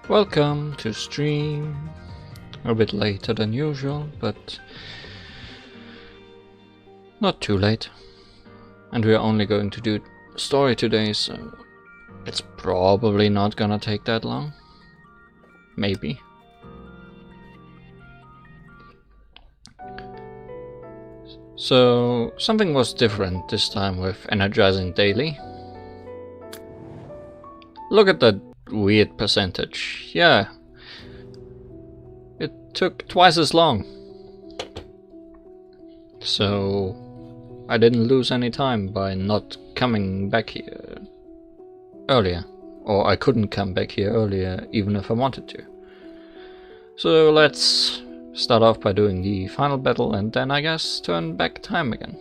Welcome to stream. A bit later than usual, but not too late. And we're only going to do story today, so it's probably not gonna take that long. Maybe. So something was different this time with energizing daily. Look at that weird percentage. Yeah. It took twice as long. So I didn't lose any time by not coming back here earlier. Or I couldn't come back here earlier even if I wanted to. So let's start off by doing the final battle and then I guess turn back time again.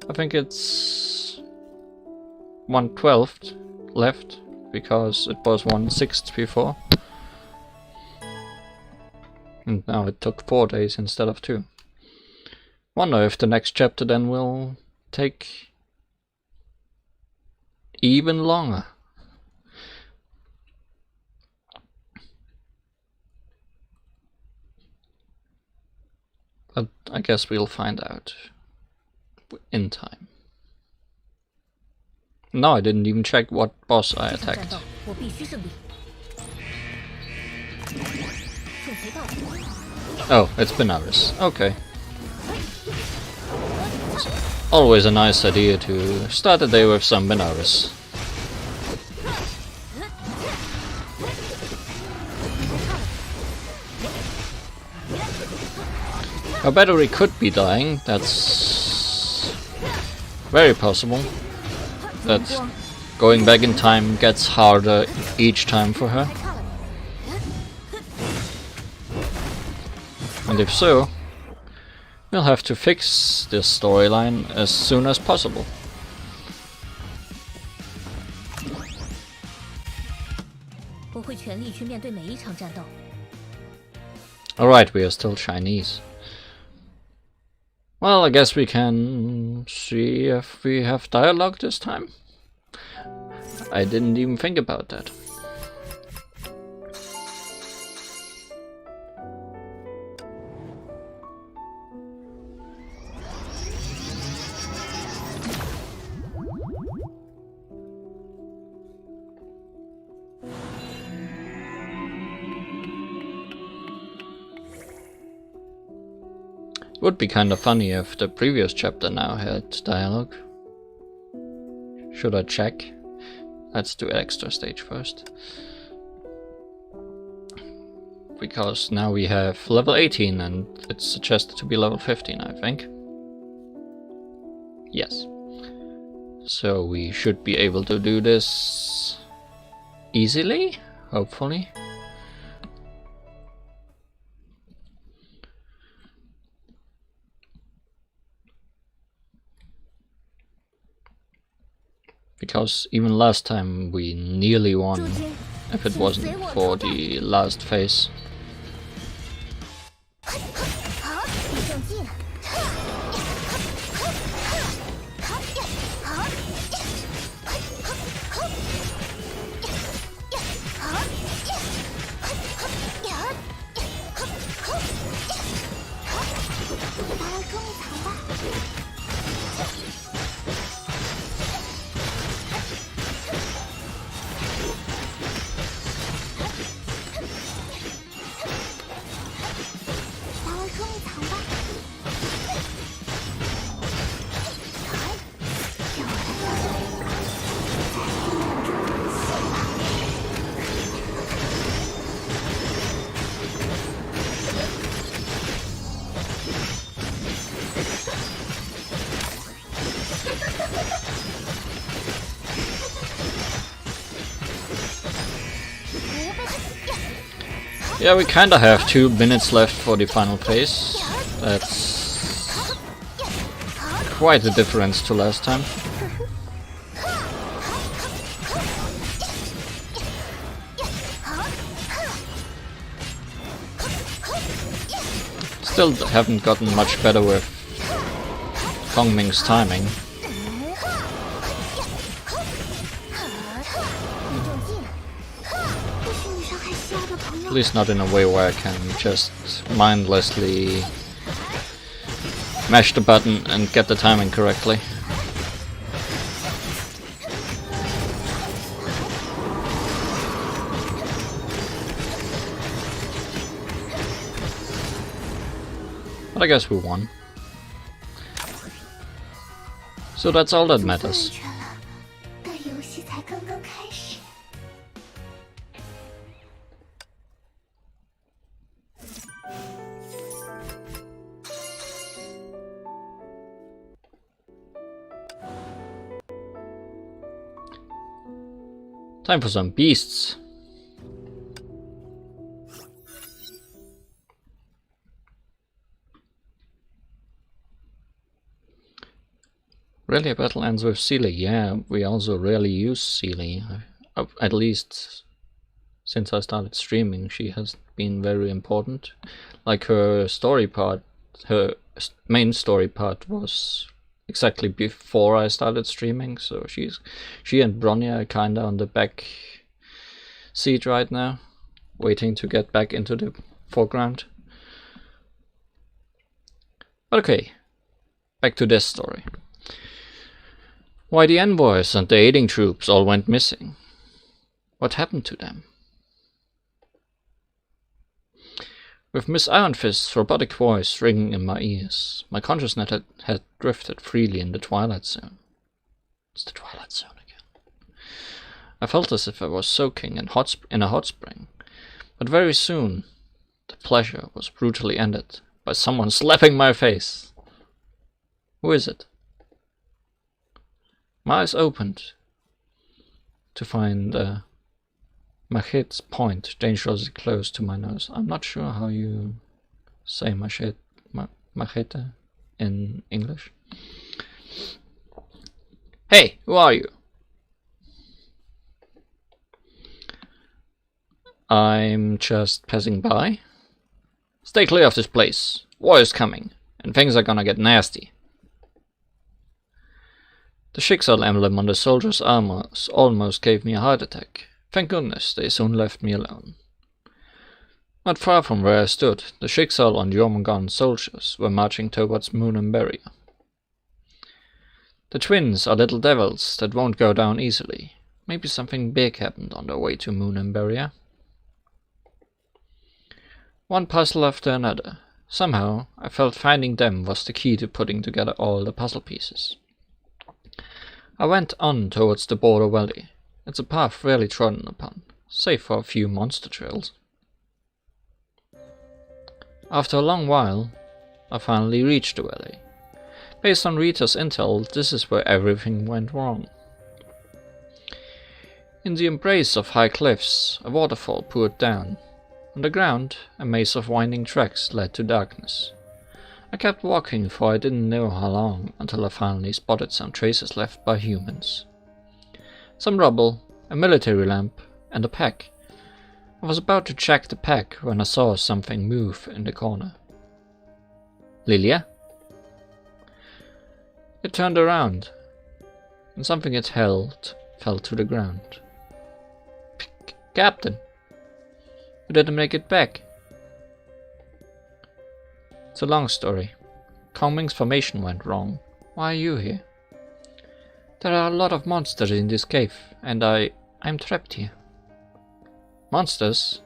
I think it's 1/12 left because it was 1/6 before. And now it took 4 days instead of 2. Wonder if the next chapter then will take even longer. But I guess we'll find out in time. No, I didn't even check what boss I attacked. Oh, it's Benares. Okay. It's always a nice idea to start the day with some Benares. Our battery could be dying, that's very possible. That going back in time gets harder each time for her. And if so, we'll have to fix this storyline as soon as possible. Alright, we are still Chinese. Well, I guess we can see if we have dialogue this time. I didn't even think about that. Would be kind of funny if the previous chapter now had dialogue. Should I check? Let's do extra stage first. Because now we have level 18 and it's suggested to be level 15, I think. Yes. So we should be able to do this easily, hopefully. Because even last time we nearly won, if it wasn't for the last phase. Yeah, we kinda have 2 minutes left for the final phase. That's quite a difference to last time. Still haven't gotten much better with Gongming's timing. least not in a way where I can just mindlessly mash the button and get the timing correctly. But I guess we won. So that's all that matters. Time for some beasts. Really, a battle ends with Sealy. Yeah, we also rarely use Sealy. At least since I started streaming, she has been very important. Like her story part, her main story part was exactly before I started streaming, so she and Bronya are kinda on the back seat right now, waiting to get back into the foreground. But okay, back to this story. Why the envoys and the aiding troops all went missing? What happened to them? With Miss Ironfist's robotic voice ringing in my ears, my consciousness had drifted freely in the Twilight Zone. It's the Twilight Zone again. I felt as if I was soaking in a hot spring, but very soon the pleasure was brutally ended by someone slapping my face. Who is it? My eyes opened to find Machete's point dangerously close to my nose. I'm not sure how you say machete in English. Hey, who are you? I'm just passing by. Stay clear of this place. War is coming, and things are gonna get nasty. The Schicksal emblem on the soldier's armor almost gave me a heart attack. Thank goodness they soon left me alone. Not far from where I stood, the Schicksal on Jormungand soldiers were marching towards Moon and Barrier. The twins are little devils that won't go down easily. Maybe something big happened on their way to Moon and Barrier. One puzzle after another. Somehow, I felt finding them was the key to putting together all the puzzle pieces. I went on towards the border valley. It's a path rarely trodden upon, save for a few monster trails. After a long while, I finally reached the valley. Based on Rita's intel, this is where everything went wrong. In the embrace of high cliffs, a waterfall poured down. On the ground, a maze of winding tracks led to darkness. I kept walking for I didn't know how long until I finally spotted some traces left by humans. Some rubble, a military lamp, and a pack. I was about to check the pack when I saw something move in the corner. Lilia? It turned around, and something it held fell to the ground. Captain! You didn't make it back. It's a long story. Kongming's formation went wrong. Why are you here? There are a lot of monsters in this cave, and I'm trapped here. Monsters?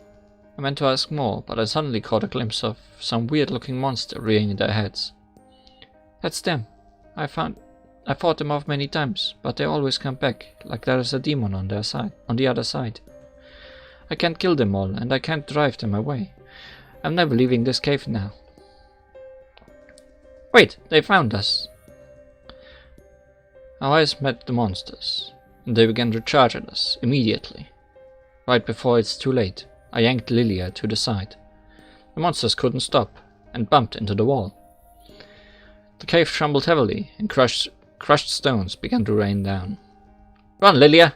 I meant to ask more, but I suddenly caught a glimpse of some weird-looking monster rearing their heads. That's them. I fought them off many times, but they always come back, like there is a demon on their side, on the other side. I can't kill them all, and I can't drive them away. I'm never leaving this cave now. Wait, they found us. Our eyes met the monsters, and they began to charge at us immediately. Right before it's too late, I yanked Lilia to the side. The monsters couldn't stop, and bumped into the wall. The cave trembled heavily, and crushed stones began to rain down. Run, Lilia!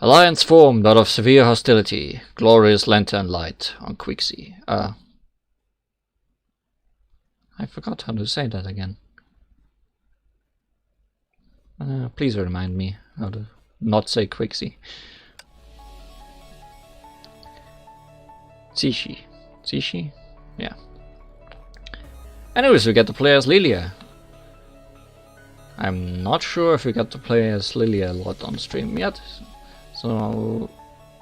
Alliance formed out of severe hostility, glorious lantern light on Quixie. I forgot how to say that again. Please remind me how to not say Quixie. Zishi. Zishi? Yeah. Anyways, we get to play as Lilia. I'm not sure if we got to play as Lilia a lot on stream yet, so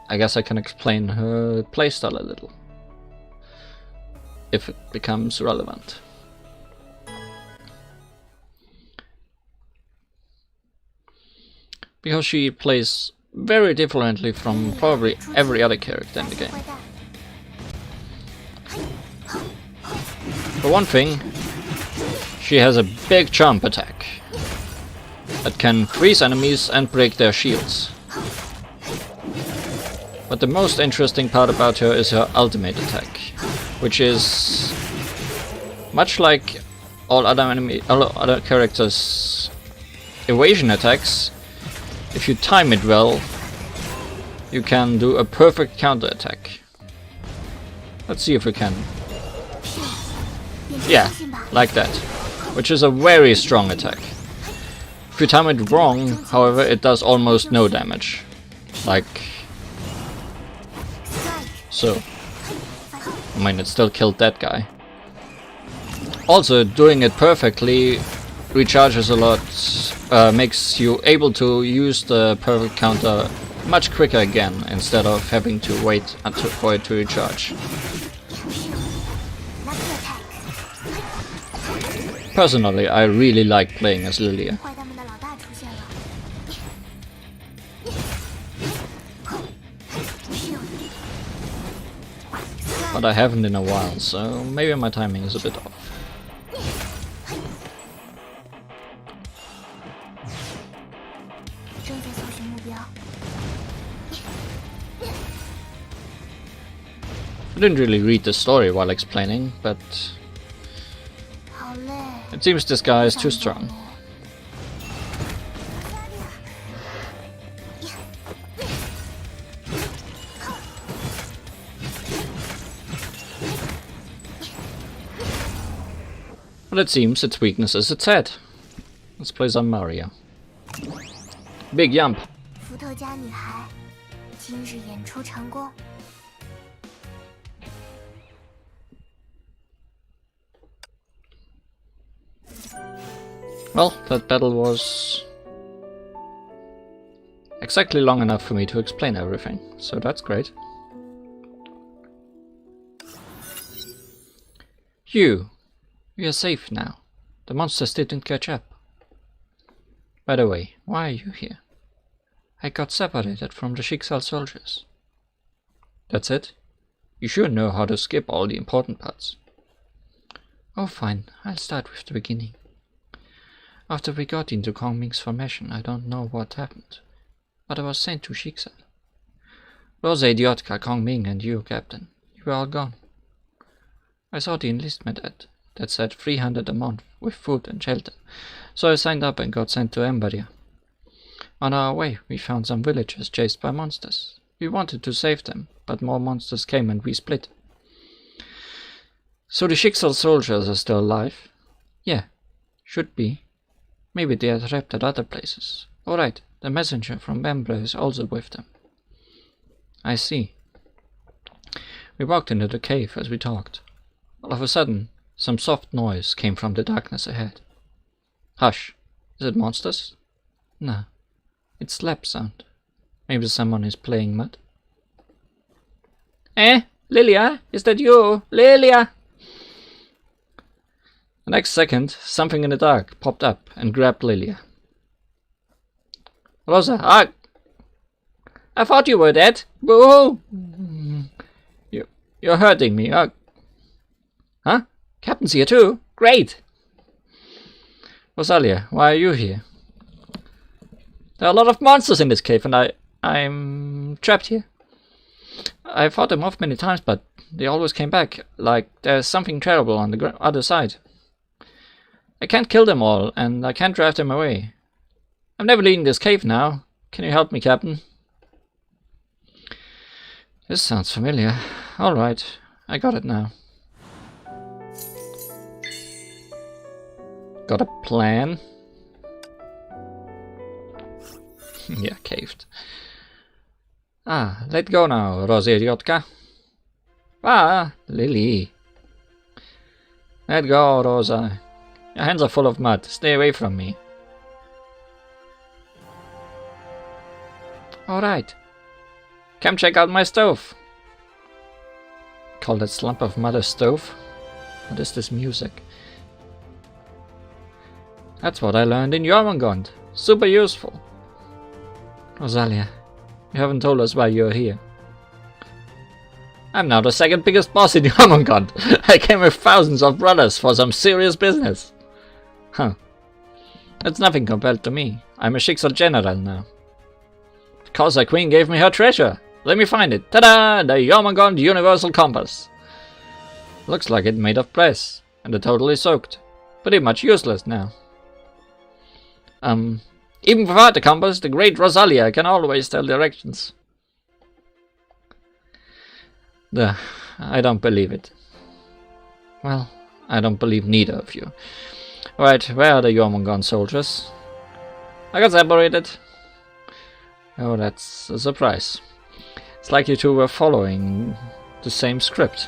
I guess I can explain her playstyle a little, if it becomes relevant. Because she plays very differently from probably every other character in the game. For one thing, she has a big jump attack that can freeze enemies and break their shields. But the most interesting part about her is her ultimate attack, which is much like all other characters' evasion attacks. If you time it well, you can do a perfect counter attack. Let's see if we can. Yeah, like that, which is a very strong attack. If you time it wrong, however, it does almost no damage. Like so. I mean, it still killed that guy. Also, doing it perfectly recharges a lot, makes you able to use the perfect counter much quicker again, instead of having to wait until for it to recharge. Personally, I really like playing as Lilia. But I haven't in a while, so maybe my timing is a bit off. I didn't really read the story while explaining, but it seems this guy is too strong. But it seems its weakness is its head. Let's play some Mario. Big jump. Well, that battle was exactly long enough for me to explain everything, so that's great. We are safe now. The monsters didn't catch up. By the way, why are you here? I got separated from the Schicksal soldiers. That's it? You sure know how to skip all the important parts. Oh fine, I'll start with the beginning. After we got into Kong Ming's formation, I don't know what happened, but I was sent to Schicksal. Rosa Idiotka, Kong Ming and you, Captain, you were all gone. I saw the enlistment ad that said 300 a month with food and shelter, so I signed up and got sent to Embaria. On our way, we found some villagers chased by monsters. We wanted to save them, but more monsters came and we split. So the Schicksal soldiers are still alive? Yeah, should be. Maybe they are trapped at other places. Alright, the messenger from Bambra is also with them. I see. We walked into the cave as we talked. All of a sudden, some soft noise came from the darkness ahead. Hush, is it monsters? No, it's slap sound. Maybe someone is playing mud. Lilia, is that you? Lilia! The next second, something in the dark popped up and grabbed Lilia. Rosa, I thought you were dead. Boo! You're hurting me. Huh? Captain's here too? Great! Rosalia, why are you here? There are a lot of monsters in this cave and I'm trapped here. I fought them off many times, but they always came back, like there's something terrible on the other side. I can't kill them all, and I can't drive them away. I'm never leaving this cave now. Can you help me, Captain? This sounds familiar. Alright, I got it now. Got a plan? Yeah, caved. Let go now, Rosa Idiotka. Ah, Lily. Let go, Rosa. Your hands are full of mud. Stay away from me. Alright. Come check out my stove. Call that slump of mud a stove? What is this music? That's what I learned in Jormungand. Super useful. Rosalia, you haven't told us why you're here. I'm now the second biggest boss in Jormungand. I came with thousands of brothers for some serious business. Huh. That's nothing compared to me. I'm a Schicksal general now. Because our queen gave me her treasure. Let me find it. Ta-da! The Jormungand Universal Compass. Looks like it's made of brass. And they're totally soaked. Pretty much useless now. Even without the compass, the great Rosalia can always tell directions. I don't believe it. Well, I don't believe neither of you. Right, where are the Jormungand soldiers? I got separated. Oh, that's a surprise. It's like you two were following the same script.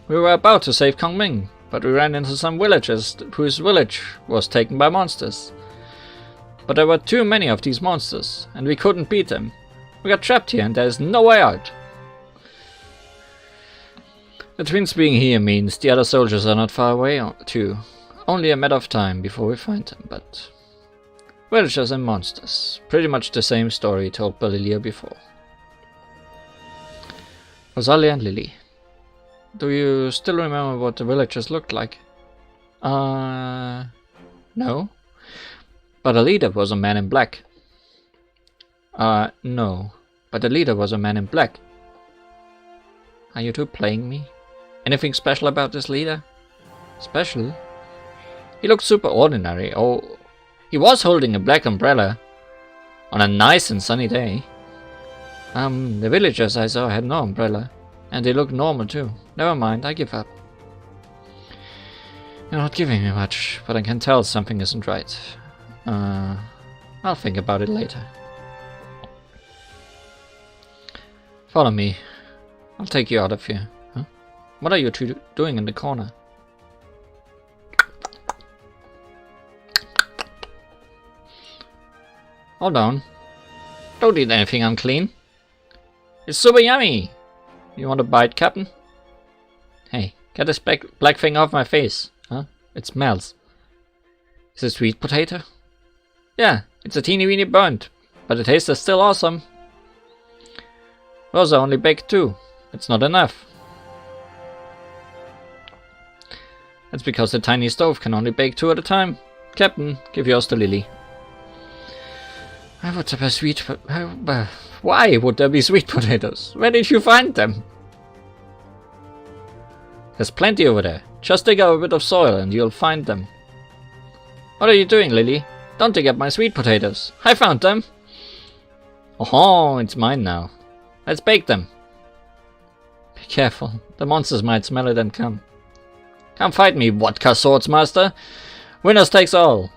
We were about to save Kongming, but we ran into some villagers whose village was taken by monsters. But there were too many of these monsters, and we couldn't beat them. We got trapped here and there's no way out. The twins being here means the other soldiers are not far away too. Only a matter of time before we find them, but... Villagers and monsters. Pretty much the same story told by Lilia before. Rosalia and Lily. Do you still remember what the villagers looked like? No. But the leader was a man in black. No. But the leader was a man in black. Are you two playing me? Anything special about this leader? Special? He looked super ordinary. Oh, he was holding a black umbrella on a nice and sunny day. The villagers I saw had no umbrella, and they looked normal too. Never mind, I give up. You're not giving me much, but I can tell something isn't right. I'll think about it later. Follow me. I'll take you out of here. Huh? What are you two doing in the corner? Hold on. Don't eat anything unclean. It's super yummy. You want a bite, Captain? Hey, get this black thing off my face. Huh? It smells. Is it sweet potato? Yeah, it's a teeny weeny burnt, but the taste is still awesome. Rosa only baked 2. It's not enough. That's because the tiny stove can only bake 2 at a time. Captain, give yours to Lily. Why would there be why would there be sweet potatoes? Where did you find them? There's plenty over there. Just dig out a bit of soil and you'll find them. What are you doing, Lily? Don't dig up my sweet potatoes. I found them. Oh, it's mine now. Let's bake them. Be careful. The monsters might smell it and come. Come fight me, Vodka Swordsmaster. Winners takes all.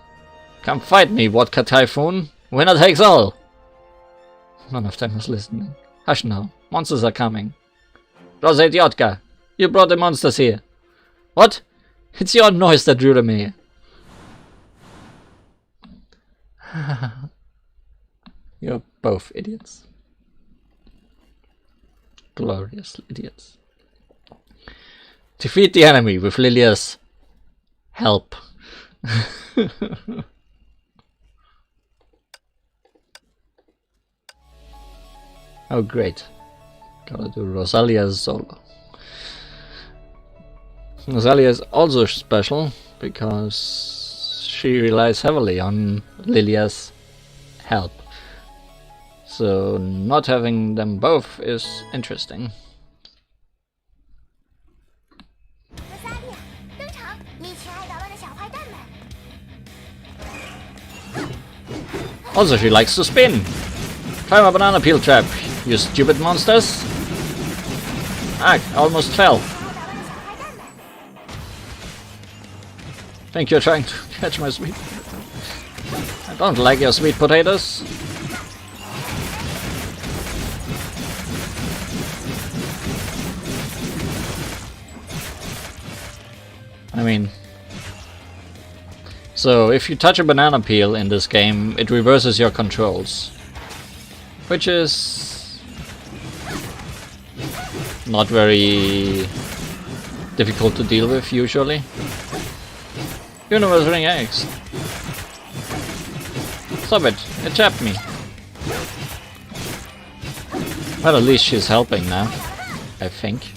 Come fight me, Vodka Typhoon. Winner takes all. None of them is listening. Hush now. Monsters are coming. Rosa Idiotka, you brought the monsters here. What? It's your noise that drew them here. You're both idiots. Glorious idiots. Defeat the enemy with Lilia's help. Oh great. Gotta do Rosalia's solo. Rosalia is also special because she relies heavily on Lilia's help. So not having them both is interesting. Also she likes to spin. Climb a banana peel trap, you stupid monsters. Ah, almost fell. Think you're trying to catch my sweet potatoes? I don't like your sweet potatoes. I mean... So, if you touch a banana peel in this game, it reverses your controls. Which is... not very... difficult to deal with, usually. Universe Ring X. Stop it! It chapped me. Well, at least she's helping now, I think.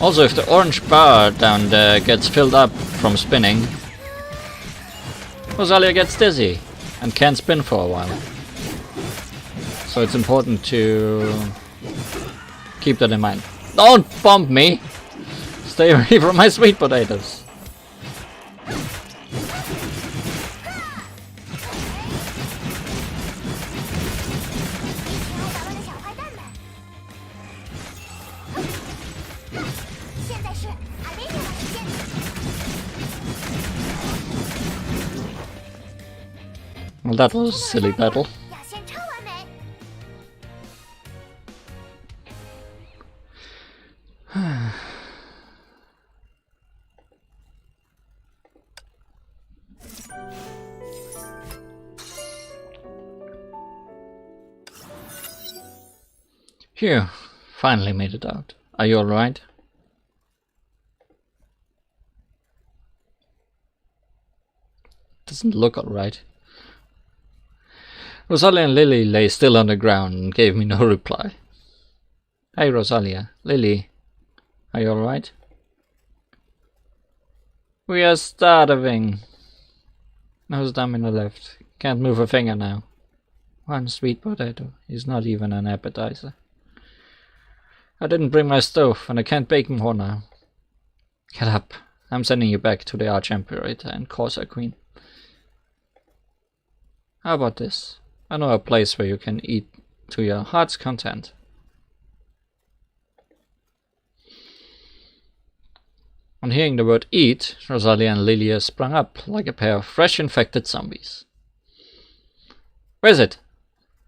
Also, if the orange bar down there gets filled up from spinning, Rosalia gets dizzy and can't spin for a while. So it's important to keep that in mind. Don't bump me! Stay away from my sweet potatoes. Well, that was a silly battle. Phew, finally made it out. Are you alright? Doesn't look alright. Rosalia and Lily lay still on the ground and gave me no reply. Hey Rosalia, Lily, are you alright? We are starving. No stamina left. Can't move a finger now. One sweet potato is not even an appetizer. I didn't bring my stove and I can't bake more now. Get up. I'm sending you back to the Arch-Imperator and Corsair Queen. How about this? I know a place where you can eat to your heart's content. On hearing the word eat, Rosalia and Lilia sprang up like a pair of fresh infected zombies. Where is it?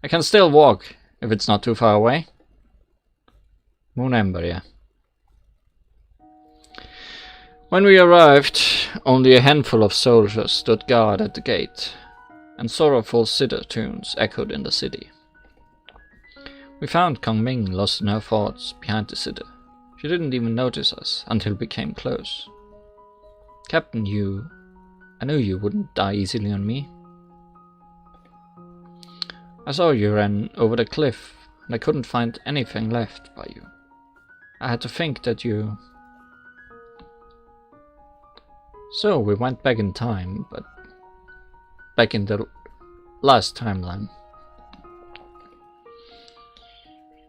I can still walk, if it's not too far away. Moon Ember, yeah. When we arrived, only a handful of soldiers stood guard at the gate, and sorrowful zither tunes echoed in the city. We found Kong Ming lost in her thoughts behind the zither. She didn't even notice us until we came close. Captain, I knew you wouldn't die easily on me. I saw you ran over the cliff, and I couldn't find anything left by you. I had to think that you... So we went back in time, but back in the last timeline.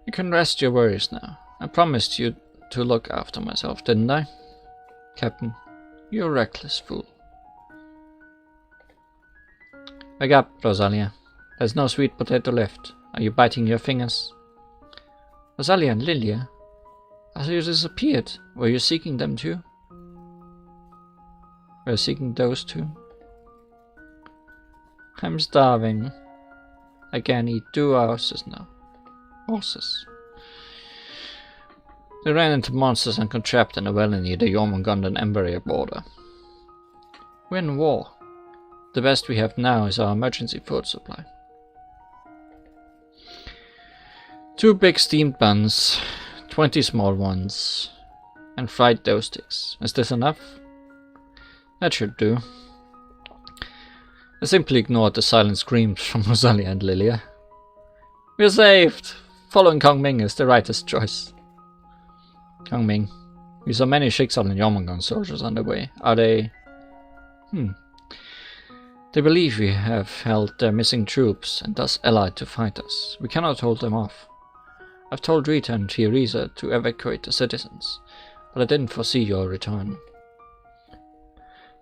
You can rest your worries now. I promised you to look after myself, didn't I? Captain, you're a reckless fool. Wake up, Rosalia. There's no sweet potato left. Are you biting your fingers? Rosalia and Lilia? As you disappeared, were you seeking them too? Were you seeking those two? I'm starving. I can eat 2 horses now. Horses. They ran into monsters and got trapped in a valley near the Jormungand Emperor border. We're in war. The best we have now is our emergency food supply. 2 big steamed buns, 20 small ones, and fried dough sticks. Is this enough? That should do. I simply ignored the silent screams from Rosalia and Lilia. We're saved! Following Kong Ming is the rightest choice. Kong Ming, we saw many Schicksal and Jormungand soldiers on the way. Are they... They believe we have held their missing troops and thus allied to fight us. We cannot hold them off. I've told Rita and Theresa to evacuate the citizens, but I didn't foresee your return.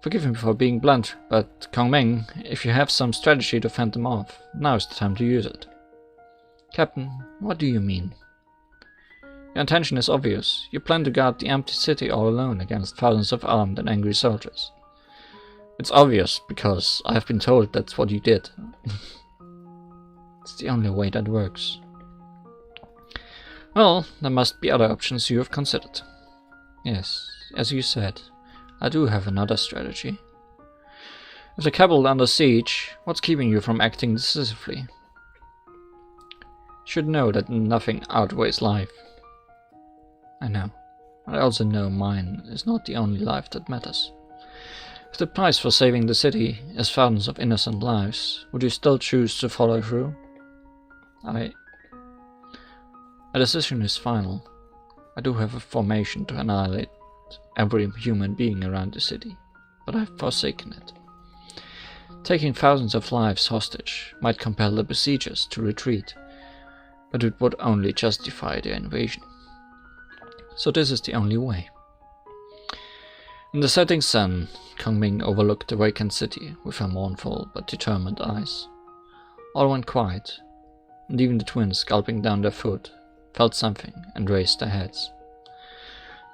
Forgive me for being blunt, but Kong Ming, if you have some strategy to fend them off, now is the time to use it. Captain, what do you mean? Your intention is obvious. You plan to guard the empty city all alone against thousands of armed and angry soldiers. It's obvious because I have been told that's what you did. It's the only way that works. Well, there must be other options you have considered. Yes, as you said, I do have another strategy. With the capital under siege, what's keeping you from acting decisively? You should know that nothing outweighs life. I know, but I also know mine is not the only life that matters. If the price for saving the city is thousands of innocent lives, would you still choose to follow through? A decision is final. I do have a formation to annihilate every human being around the city, but I've forsaken it. Taking thousands of lives hostage might compel the besiegers to retreat, but it would only justify their invasion. So this is the only way. In the setting sun, Kongming overlooked the vacant city with her mournful but determined eyes. All went quiet, and even the twins, gulping down their food, felt something and raised their heads.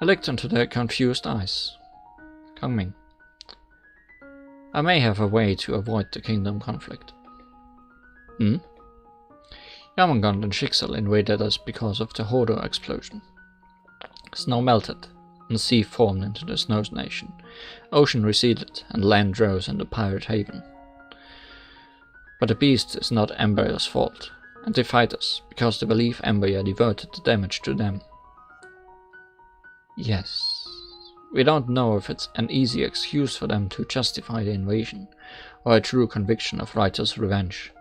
I looked into their confused eyes. Kongming, I may have a way to avoid the kingdom conflict. Yarmungand and Schicksal invaded us because of the Hodo explosion. Snow melted, and sea formed into the Snow Nation. Ocean receded, and land rose in the pirate haven. But the beast is not Ember's fault, and they fight us, because they believe Ember diverted the damage to them. Yes. We don't know if it's an easy excuse for them to justify the invasion, or a true conviction of righteous revenge.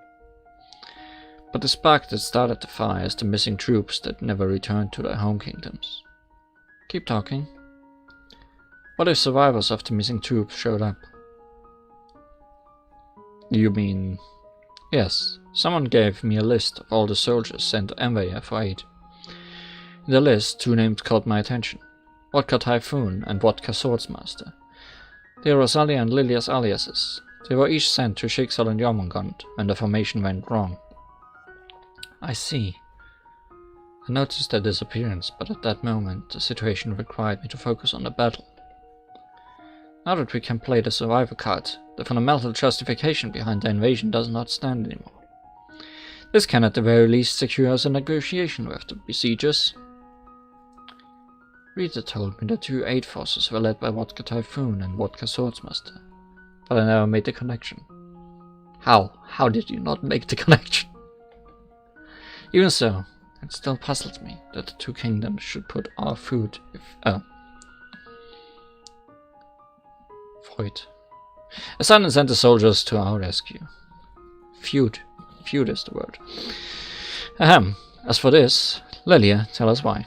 But the spark that started the fire is the missing troops that never returned to their home kingdoms. Keep talking. What if survivors of the missing troops showed up? You mean... Yes, someone gave me a list of all the soldiers sent to Envaya for aid. In the list, 2 names caught my attention. Vodka Typhoon and Vodka Swordsmaster. They are Rosalia and Lilia's aliases. They were each sent to Schicksal and Jormungand when the formation went wrong. I see. I noticed their disappearance, but at that moment the situation required me to focus on the battle. Now that we can play the survivor card, the fundamental justification behind the invasion does not stand anymore. This can at the very least secure us a negotiation with the besiegers. Rita told me the 2 aid forces were led by Vodka Typhoon and Vodka Swordsmaster, but I never made the connection. How? How did you not make the connection? Even so, it still puzzles me that the 2 kingdoms should put our food if... Freud. Ascend and sent the soldiers to our rescue. Feud. Feud is the word. Ahem. As for this, Lilia, tell us why.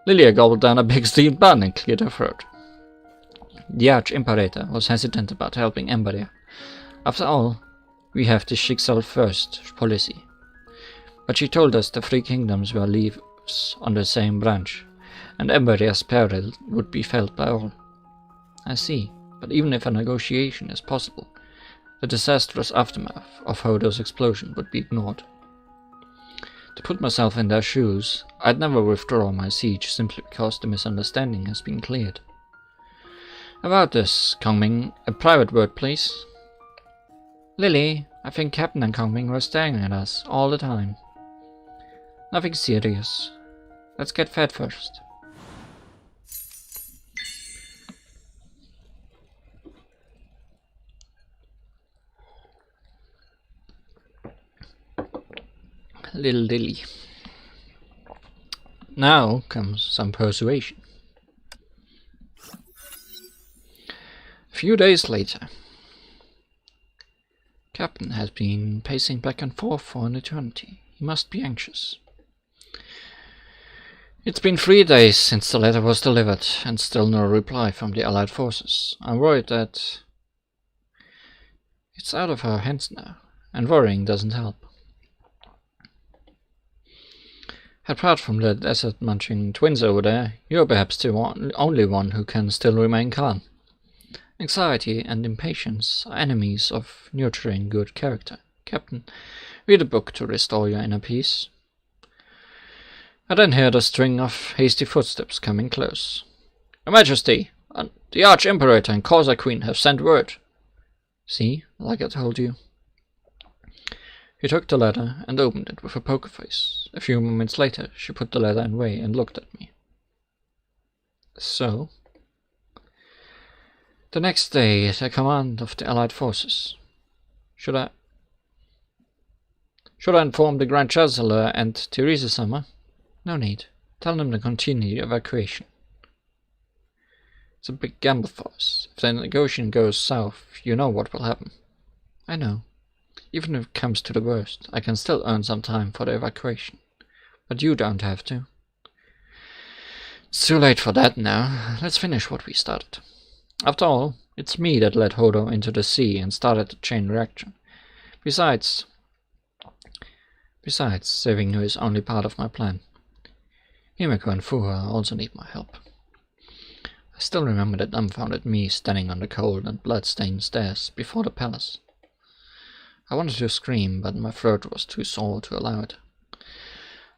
Lilia gobbled down a big steel bun and cleared her throat. The Arch-Imperator was hesitant about helping Ember. After all, we have the Schicksal first policy. But she told us the 3 kingdoms were leaves on the same branch, and Ember's peril would be felt by all. I see, but even if a negotiation is possible, the disastrous aftermath of Hodo's explosion would be ignored. To put myself in their shoes, I'd never withdraw my siege simply because the misunderstanding has been cleared. About this, Kongming, a private word please. Lily, I think Captain and Kongming were staring at us all the time. Nothing serious. Let's get fed first. Little Lily. Now comes some persuasion. A few days later. Captain has been pacing back and forth for an eternity. He must be anxious. It's been 3 days since the letter was delivered, and still no reply from the Allied forces. I'm worried that it's out of our hands now, and worrying doesn't help. Apart from the desert-munching twins over there, you're perhaps the only one who can still remain calm. Anxiety and impatience are enemies of nurturing good character. Captain, read a book to restore your inner peace. I then heard a string of hasty footsteps coming close. Your Majesty, the Arch-Imperator and Corsair Queen have sent word. See, like I told you. He took the letter and opened it with a poker face. A few moments later, she put the letter away and looked at me. So? The next day, the command of the Allied forces. Should I inform the Grand Chancellor and Theresa Summer? No need. Tell them to continue the evacuation. It's a big gamble for us. If the negotiation goes south, you know what will happen. I know. Even if it comes to the worst, I can still earn some time for the evacuation. But you don't have to. It's too late for that now. Let's finish what we started. After all, it's me that led Hodo into the sea and started the chain reaction. Besides, saving you is only part of my plan. Himeko and Fuha also need my help. I still remember that dumbfounded me standing on the cold and blood-stained stairs before the palace. I wanted to scream, but my throat was too sore to allow it.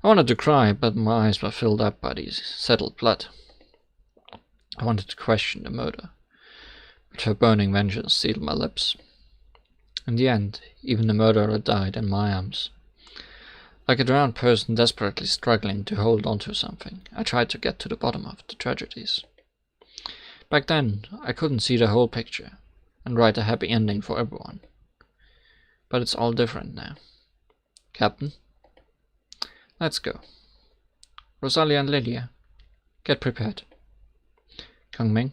I wanted to cry, but my eyes were filled up by the settled blood. I wanted to question the murder, but her burning vengeance sealed my lips. In the end, even the murderer died in my arms. Like a drowned person desperately struggling to hold on to something, I tried to get to the bottom of the tragedies. Back then, I couldn't see the whole picture and write a happy ending for everyone. But it's all different now. Captain? Let's go. Rosalia and Lydia, get prepared. Kangming?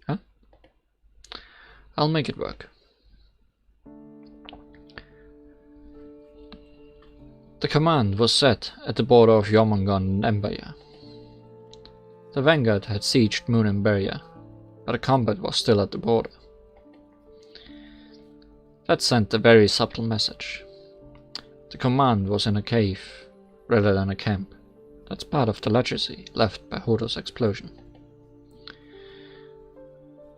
Huh? I'll make it work. The command was set at the border of Jormungand and Emberia. The vanguard had sieged Moon and Beria, but the combat was still at the border. That sent a very subtle message. The command was in a cave, rather than a camp. That's part of the legacy left by Hodo's explosion.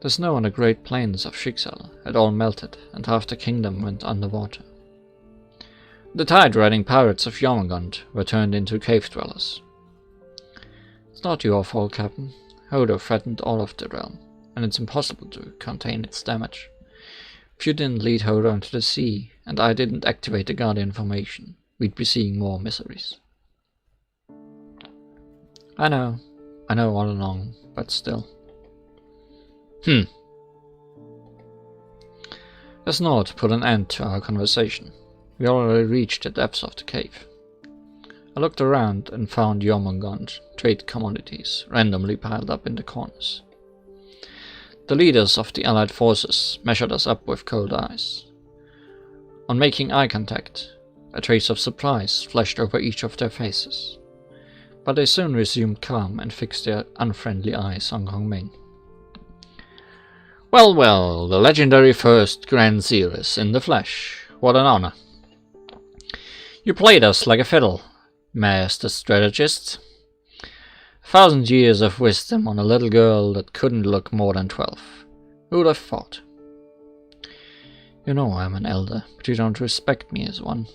The snow on the great plains of Schicksal had all melted, and half the kingdom went underwater. The tide-riding pirates of Jormungand were turned into cave-dwellers. It's not your fault, Captain. Hodo threatened all of the realm, and it's impossible to contain its damage. If you didn't lead Hodo into the sea, and I didn't activate the Guardian formation, we'd be seeing more miseries. I know all along, but still. The snort put an end to our conversation. We already reached the depths of the cave. I looked around and found Jormungand trade commodities randomly piled up in the corners. The leaders of the Allied forces measured us up with cold eyes. On making eye contact, a trace of surprise flashed over each of their faces, but they soon resumed calm and fixed their unfriendly eyes on Kongming. Well, well, the legendary first Grand Series in the flesh. What an honor. You played us like a fiddle, master strategist. 1,000 years of wisdom on a little girl that couldn't look more than 12. Who'd have thought? You know I'm an elder, but you don't respect me as one.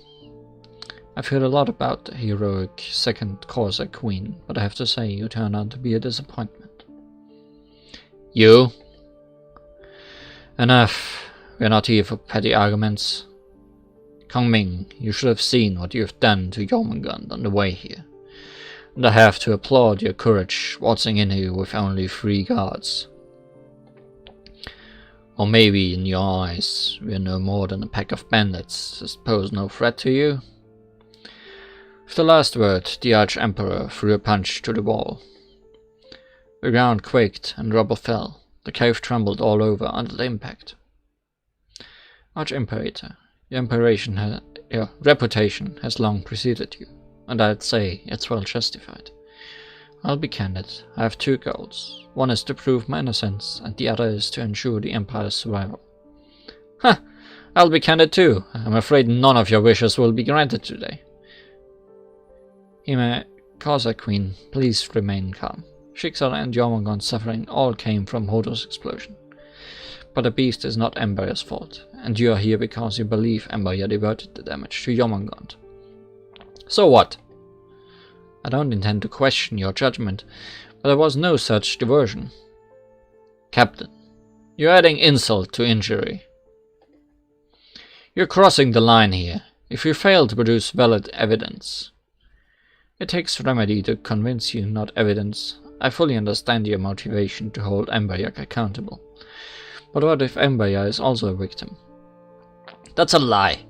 I've heard a lot about the heroic second Corsair Queen, but I have to say you turned out to be a disappointment. You? Enough. We're not here for petty arguments. Kongming, you should have seen what you have done to Jormungand on the way here. And I have to applaud your courage waltzing in here with only 3 guards. Or maybe in your eyes we're no more than a pack of bandits that pose no threat to you? With the last word, the Arch-Emperor threw a punch to the wall. The ground quaked and rubble fell. The cave trembled all over under the impact. Arch-Imperator, your reputation has long preceded you, and I'd say it's well justified. I'll be candid, I have 2 goals. One is to prove my innocence, and the other is to ensure the Empire's survival. Ha! I'll be candid too. I'm afraid none of your wishes will be granted today. Corsair Queen, please remain calm. Schicksal and Jormungand's suffering all came from Hodo's explosion. But the beast is not Emberia's fault, and you are here because you believe Emberia diverted the damage to Jormungand. So what? I don't intend to question your judgment, but there was no such diversion. Captain, you're adding insult to injury. You're crossing the line here. if you fail to produce valid evidence. It takes remedy to convince you, not evidence. I fully understand your motivation to hold Emberyak accountable. But what if Emberyak is also a victim? That's a lie.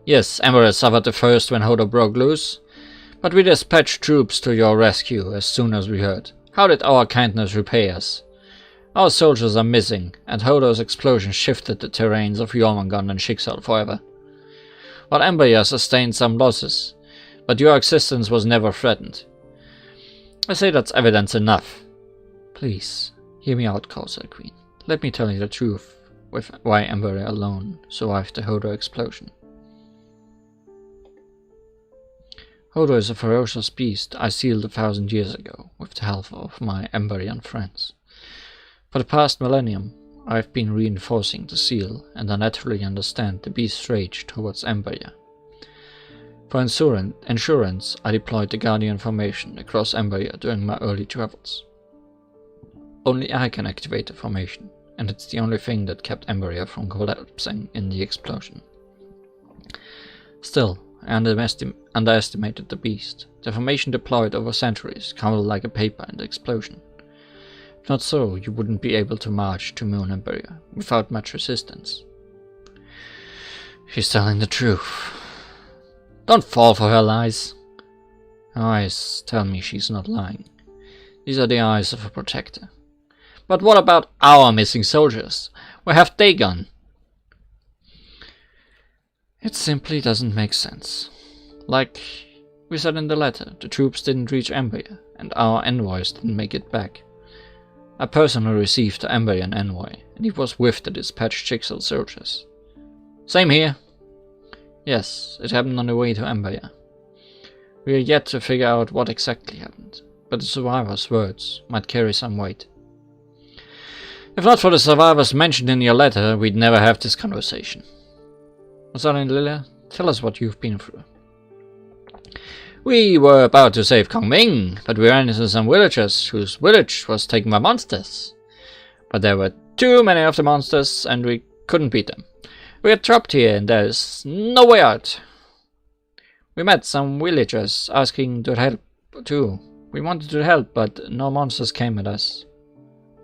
Yes, Emberyak suffered the first when Hodo broke loose, but we dispatched troops to your rescue as soon as we heard. How did our kindness repay us? Our soldiers are missing, and Hodo's explosion shifted the terrains of Jormungand and Schicksal forever. While Emberyak sustained some losses, but your existence was never threatened. I say that's evidence enough. Please, hear me out, Causa Queen. Let me tell you the truth with why Emberyak alone survived the Hodo explosion. Hodo is a ferocious beast I sealed 1,000 years ago with the help of my Emberian friends. For the past millennium, I have been reinforcing the seal, and I naturally understand the beast's rage towards Emberyak. For insurance, I deployed the Guardian formation across Emberyak during my early travels. Only I can activate the formation, and it's the only thing that kept Emberyak from collapsing in the explosion. Still, I underestimated the beast. The formation deployed over centuries crumbled like a paper in the explosion. If not so, you wouldn't be able to march to Moon Emberyak without much resistance. She's telling the truth. Don't fall for her lies. Her eyes tell me she's not lying. These are the eyes of a protector. But what about our missing soldiers? Where have they gone? It simply doesn't make sense. Like we said in the letter, the troops didn't reach Emberyak, and our envoys didn't make it back. I personally received the Emberian envoy, and he was with the dispatched Schicksal soldiers. Same here. Yes, it happened on the way to Emberyak. We are yet to figure out what exactly happened, but the survivor's words might carry some weight. If not for the survivors mentioned in your letter, we'd never have this conversation. Rosalia, Lilia, tell us what you've been through. We were about to save Kongming, but we ran into some villagers whose village was taken by monsters. But there were too many of the monsters, and we couldn't beat them. We are trapped here, and there's no way out. We met some villagers asking to help too. We wanted to help, but no monsters came at us.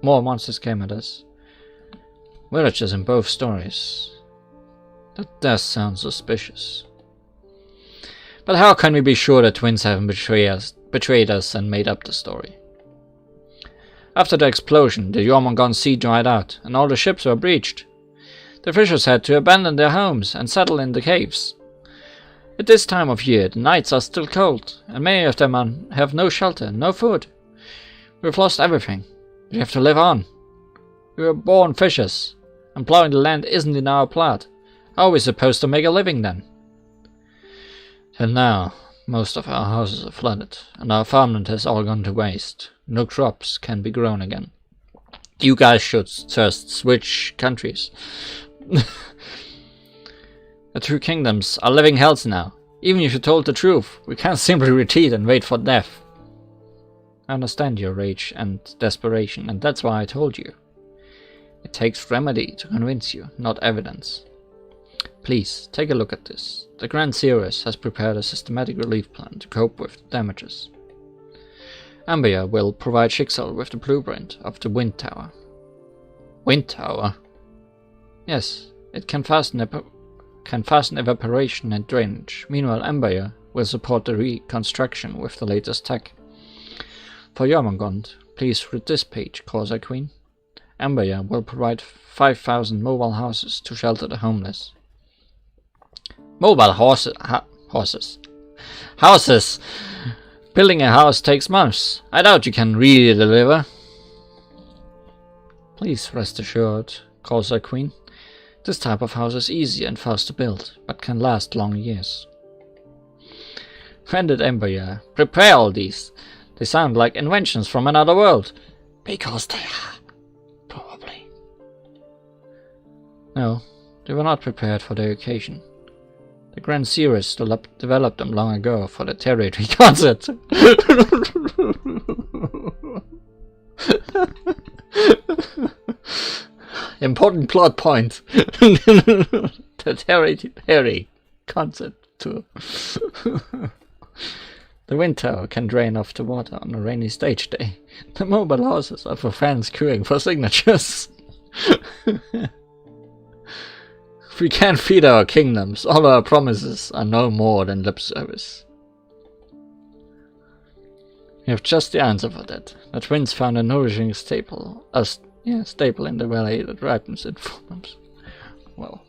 More monsters came at us. Villagers in both stories. That does sound suspicious. But how can we be sure the twins haven't betrayed us and made up the story? After the explosion, the Jormungand Sea dried out, and all the ships were breached. The fishers had to abandon their homes and settle in the caves. At this time of year, the nights are still cold, and many of them have no shelter, no food. We've lost everything. We have to live on. We were born fishers, and plowing the land isn't in our blood. How are we supposed to make a living then? Till now, most of our houses are flooded, and our farmland has all gone to waste. No crops can be grown again. You guys should just switch countries. The two kingdoms are living hells now. Even if you told the truth, we can't simply retreat and wait for death. I understand your rage and desperation, and that's why I told you. It takes remedy to convince you, not evidence. Please, take a look at this. The Grand Seeress has prepared a systematic relief plan to cope with the damages. Emberyak will provide Schicksal with the blueprint of the Wind Tower. Wind Tower? Yes, it can fasten evaporation and drainage. Meanwhile, Emberyak will support the reconstruction with the latest tech. For Jormungand, please read this page, Causa Queen. Emberyak will provide 5,000 mobile houses to shelter the homeless. Mobile houses. Building a house takes months. I doubt you can really deliver. Please rest assured, Causa Queen. This type of house is easy and fast to build, but can last long years. When did Emberyak prepare all these? They sound like inventions from another world. Because they are. Probably. No, they were not prepared for the occasion. The Grand Seeress developed them long ago for the territory concert. Important plot point. The territory concert. tour. The wind tower can drain off the water on a rainy stage day. The mobile houses are for fans queuing for signatures. If we can't feed our kingdoms, all our promises are no more than lip service. We have just the answer for that. The twins found a nourishing staple in the valley that ripens in 4 months. Well.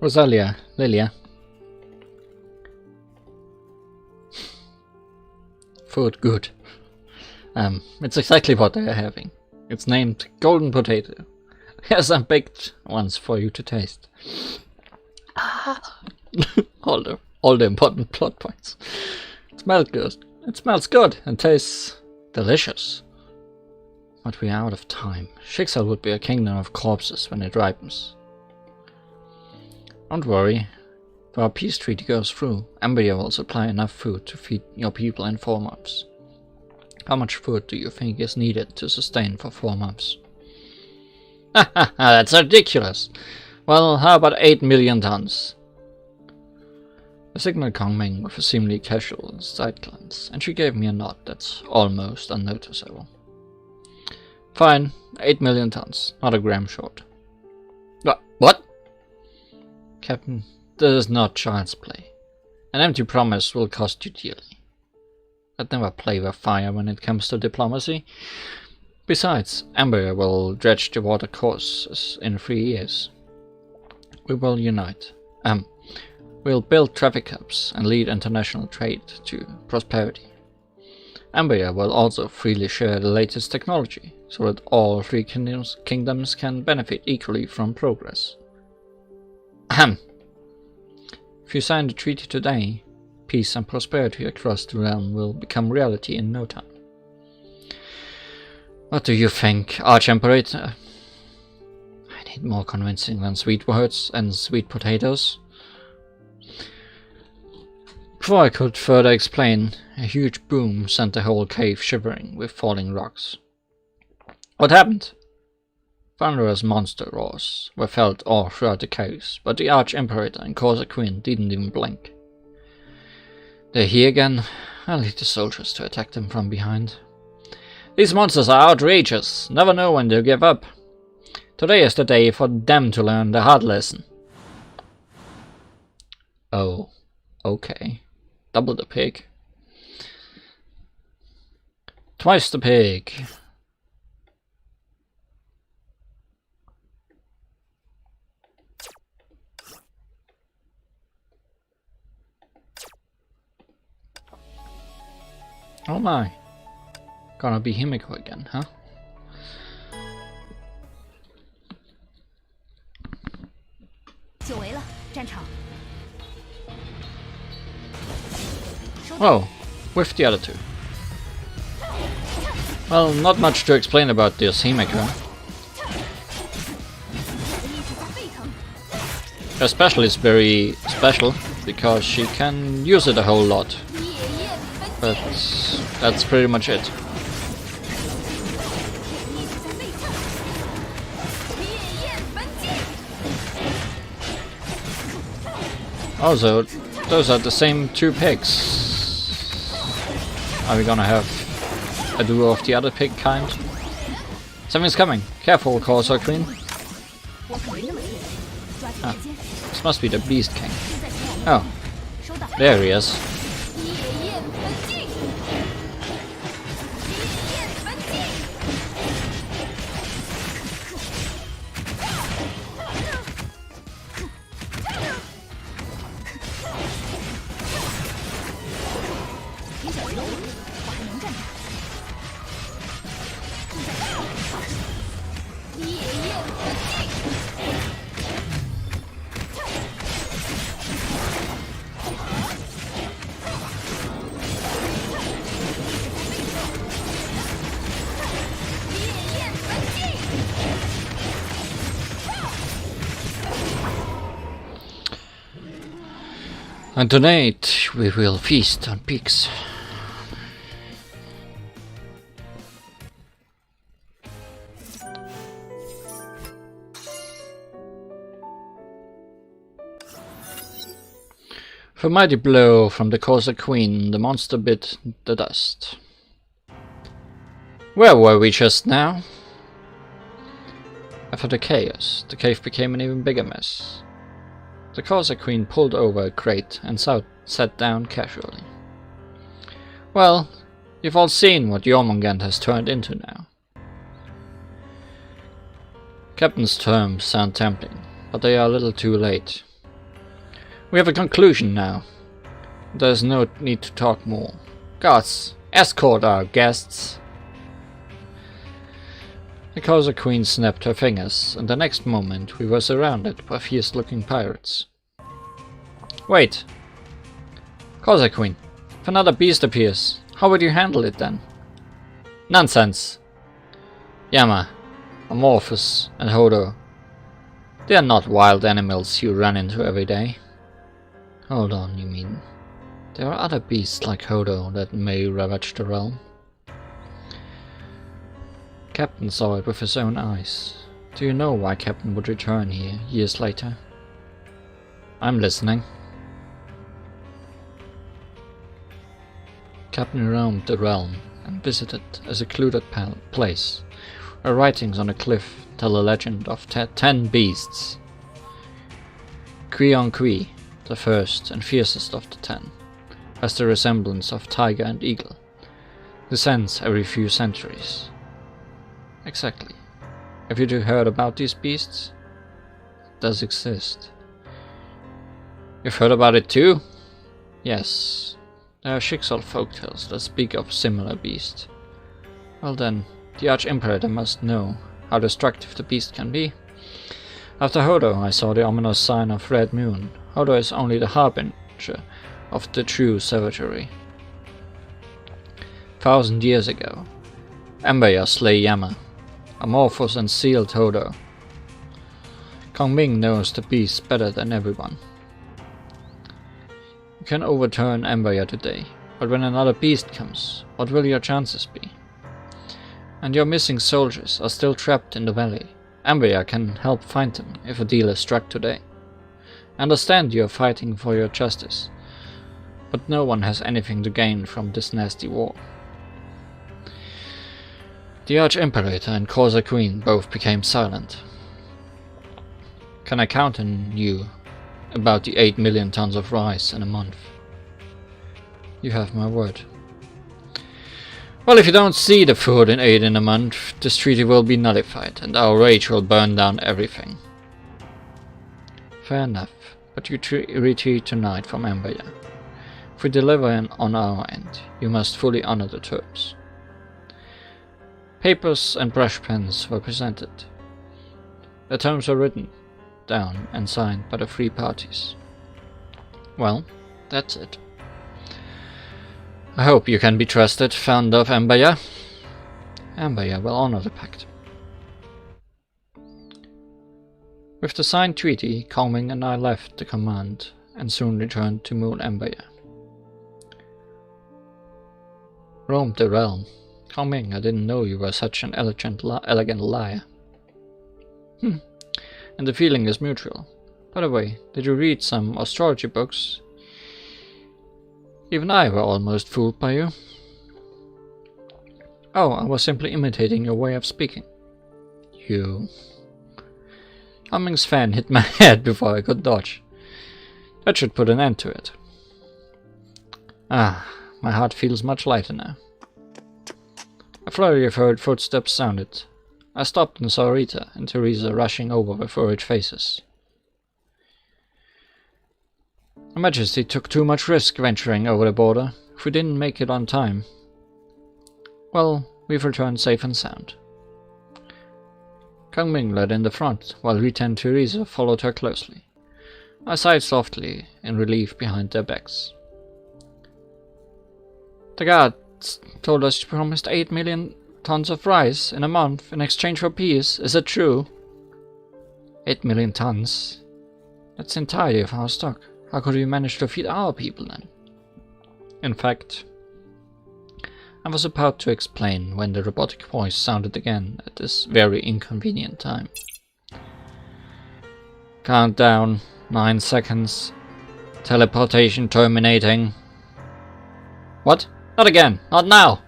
Rosalia, Lilia. Food good. It's exactly what they are having. It's named Golden Potato. Here's some baked ones for you to taste. all the important plot points. It smells good and tastes delicious. But we are out of time. Schicksal would be a kingdom of corpses when it ripens. Don't worry. If our peace treaty goes through, Embryo will supply enough food to feed your people in 4 months. How much food do you think is needed to sustain for 4 months? That's ridiculous. Well, how about 8 million tons? I signaled Kong Ming with a seemingly casual side glance, and she gave me a nod that's almost unnoticeable. Fine, 8 million tons, not a gram short. What? Captain, this is not child's play. An empty promise will cost you dearly. I'd never play with fire when it comes to diplomacy. Besides, Ember will dredge the water courses in 3 years. We will unite. We'll build traffic hubs and lead international trade to prosperity. Ember will also freely share the latest technology, so that all 3 kingdoms can benefit equally from progress. If you sign the treaty today, peace and prosperity across the realm will become reality in no time. What do you think, Arch-Imperator? I need more convincing than sweet words and sweet potatoes. Before I could further explain, a huge boom sent the whole cave shivering with falling rocks. What happened? Thunderous monster roars were felt all throughout the caves, but the Arch-Imperator and Corsair Queen didn't even blink. They're here again. I'll lead the soldiers to attack them from behind. These monsters are outrageous. Never know when they'll give up. Today is the day for them to learn the hard lesson. Oh, okay. Double the pig. Twice the pig. Oh my. Gonna be Himiko again, huh? Oh, with the other 2. Well, not much to explain about this Himiko. Her special is very special, because she can use it a whole lot. But that's pretty much it. Also, those are the same 2 pigs. Are we gonna have a duo of the other pig kind? Something's coming. Careful, Corsair Queen. Ah, this must be the Beast King. Oh, there he is. And tonight we will feast on pigs. With a mighty blow from the Corsair Queen, the monster bit the dust. Where were we just now? After the chaos, the cave became an even bigger mess. The Corsair Queen pulled over a crate and sat down casually. Well, you've all seen what Jormungand has turned into now. Captain's terms sound tempting, but they are a little too late. We have a conclusion now. There is no need to talk more. Guards, escort our guests! The Corsair Queen snapped her fingers, and the next moment we were surrounded by fierce-looking pirates. Wait! Corsair Queen, if another beast appears, how would you handle it then? Nonsense! Yama, Amorphous, and Hodo. They are not wild animals you run into every day. Hold on, you mean? There are other beasts like Hodo that may ravage the realm. Captain saw it with his own eyes. Do you know why Captain would return here years later? I'm listening. Captain roamed the realm and visited a secluded place where writings on a cliff tell a legend of 10 beasts. Kui, the first and fiercest of the 10, has the resemblance of tiger and eagle, descends every few centuries. Exactly. Have you heard about these beasts? It does exist. You've heard about it too? Yes. There are Schicksal folktales that speak of similar beasts. Well then, the Arch-Imperator must know how destructive the beast can be. After Hodo, I saw the ominous sign of Red Moon. Hodo is only the harbinger of the true savagery. 1,000 years ago, Emberya slay Yama, Amorphous and sealed Hodo. Kong Ming knows the beast better than everyone. You can overturn Emberya today, but when another beast comes, what will your chances be? And your missing soldiers are still trapped in the valley. Emberya can help find them if a deal is struck today. Understand you are fighting for your justice, but no one has anything to gain from this nasty war. The Arch-Imperator and Corsair Queen both became silent. Can I count on you about the 8 million tons of rice in a month? You have my word. Well, if you don't see the food in 8 in a month, this treaty will be nullified, and our rage will burn down everything. Fair enough, but you retreat tonight from Emberya. If we deliver on our end, you must fully honor the terms. Papers and brush pens were presented. The terms were written down and signed by the 3 parties. Well, that's it. I hope you can be trusted, founder of Emberya. Emberya will honor the pact. With the signed treaty, Kong Ming and I left the command and soon returned to Moon Emberya. Roamed the realm. Kong Ming, I didn't know you were such an elegant liar. And the feeling is mutual. By the way, did you read some astrology books? Even I were almost fooled by you. Oh, I was simply imitating your way of speaking. You. Kong Ming's fan hit my head before I could dodge. That should put an end to it. Ah, my heart feels much lighter now. A flurry of hurried footsteps sounded. I stopped and saw Rita and Teresa rushing over with worried faces. Her Majesty took too much risk venturing over the border. If we didn't make it on time. Well, we've returned safe and sound. Kong Ming led in the front, while Rita and Teresa followed her closely. I sighed softly in relief behind their backs. The guards told us you promised 8 million tons of rice in a month in exchange for peace. Is it true? 8 million tons? That's entirely of our stock. How could we manage to feed our people then? In fact, I was about to explain when the robotic voice sounded again at this very inconvenient time. Countdown, 9 seconds. Teleportation terminating. What? Not again! Not now!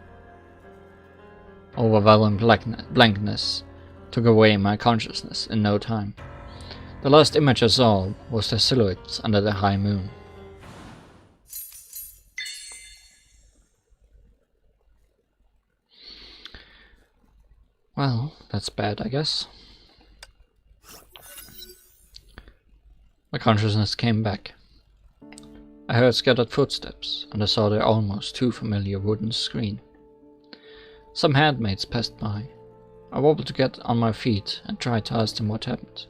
Overwhelming blankness took away my consciousness in no time. The last image I saw was their silhouettes under the high moon. Well, that's bad, I guess. My consciousness came back. I heard scattered footsteps, and I saw their almost too familiar wooden screen. Some handmaids passed by. I wobbled to get on my feet and tried to ask them what happened.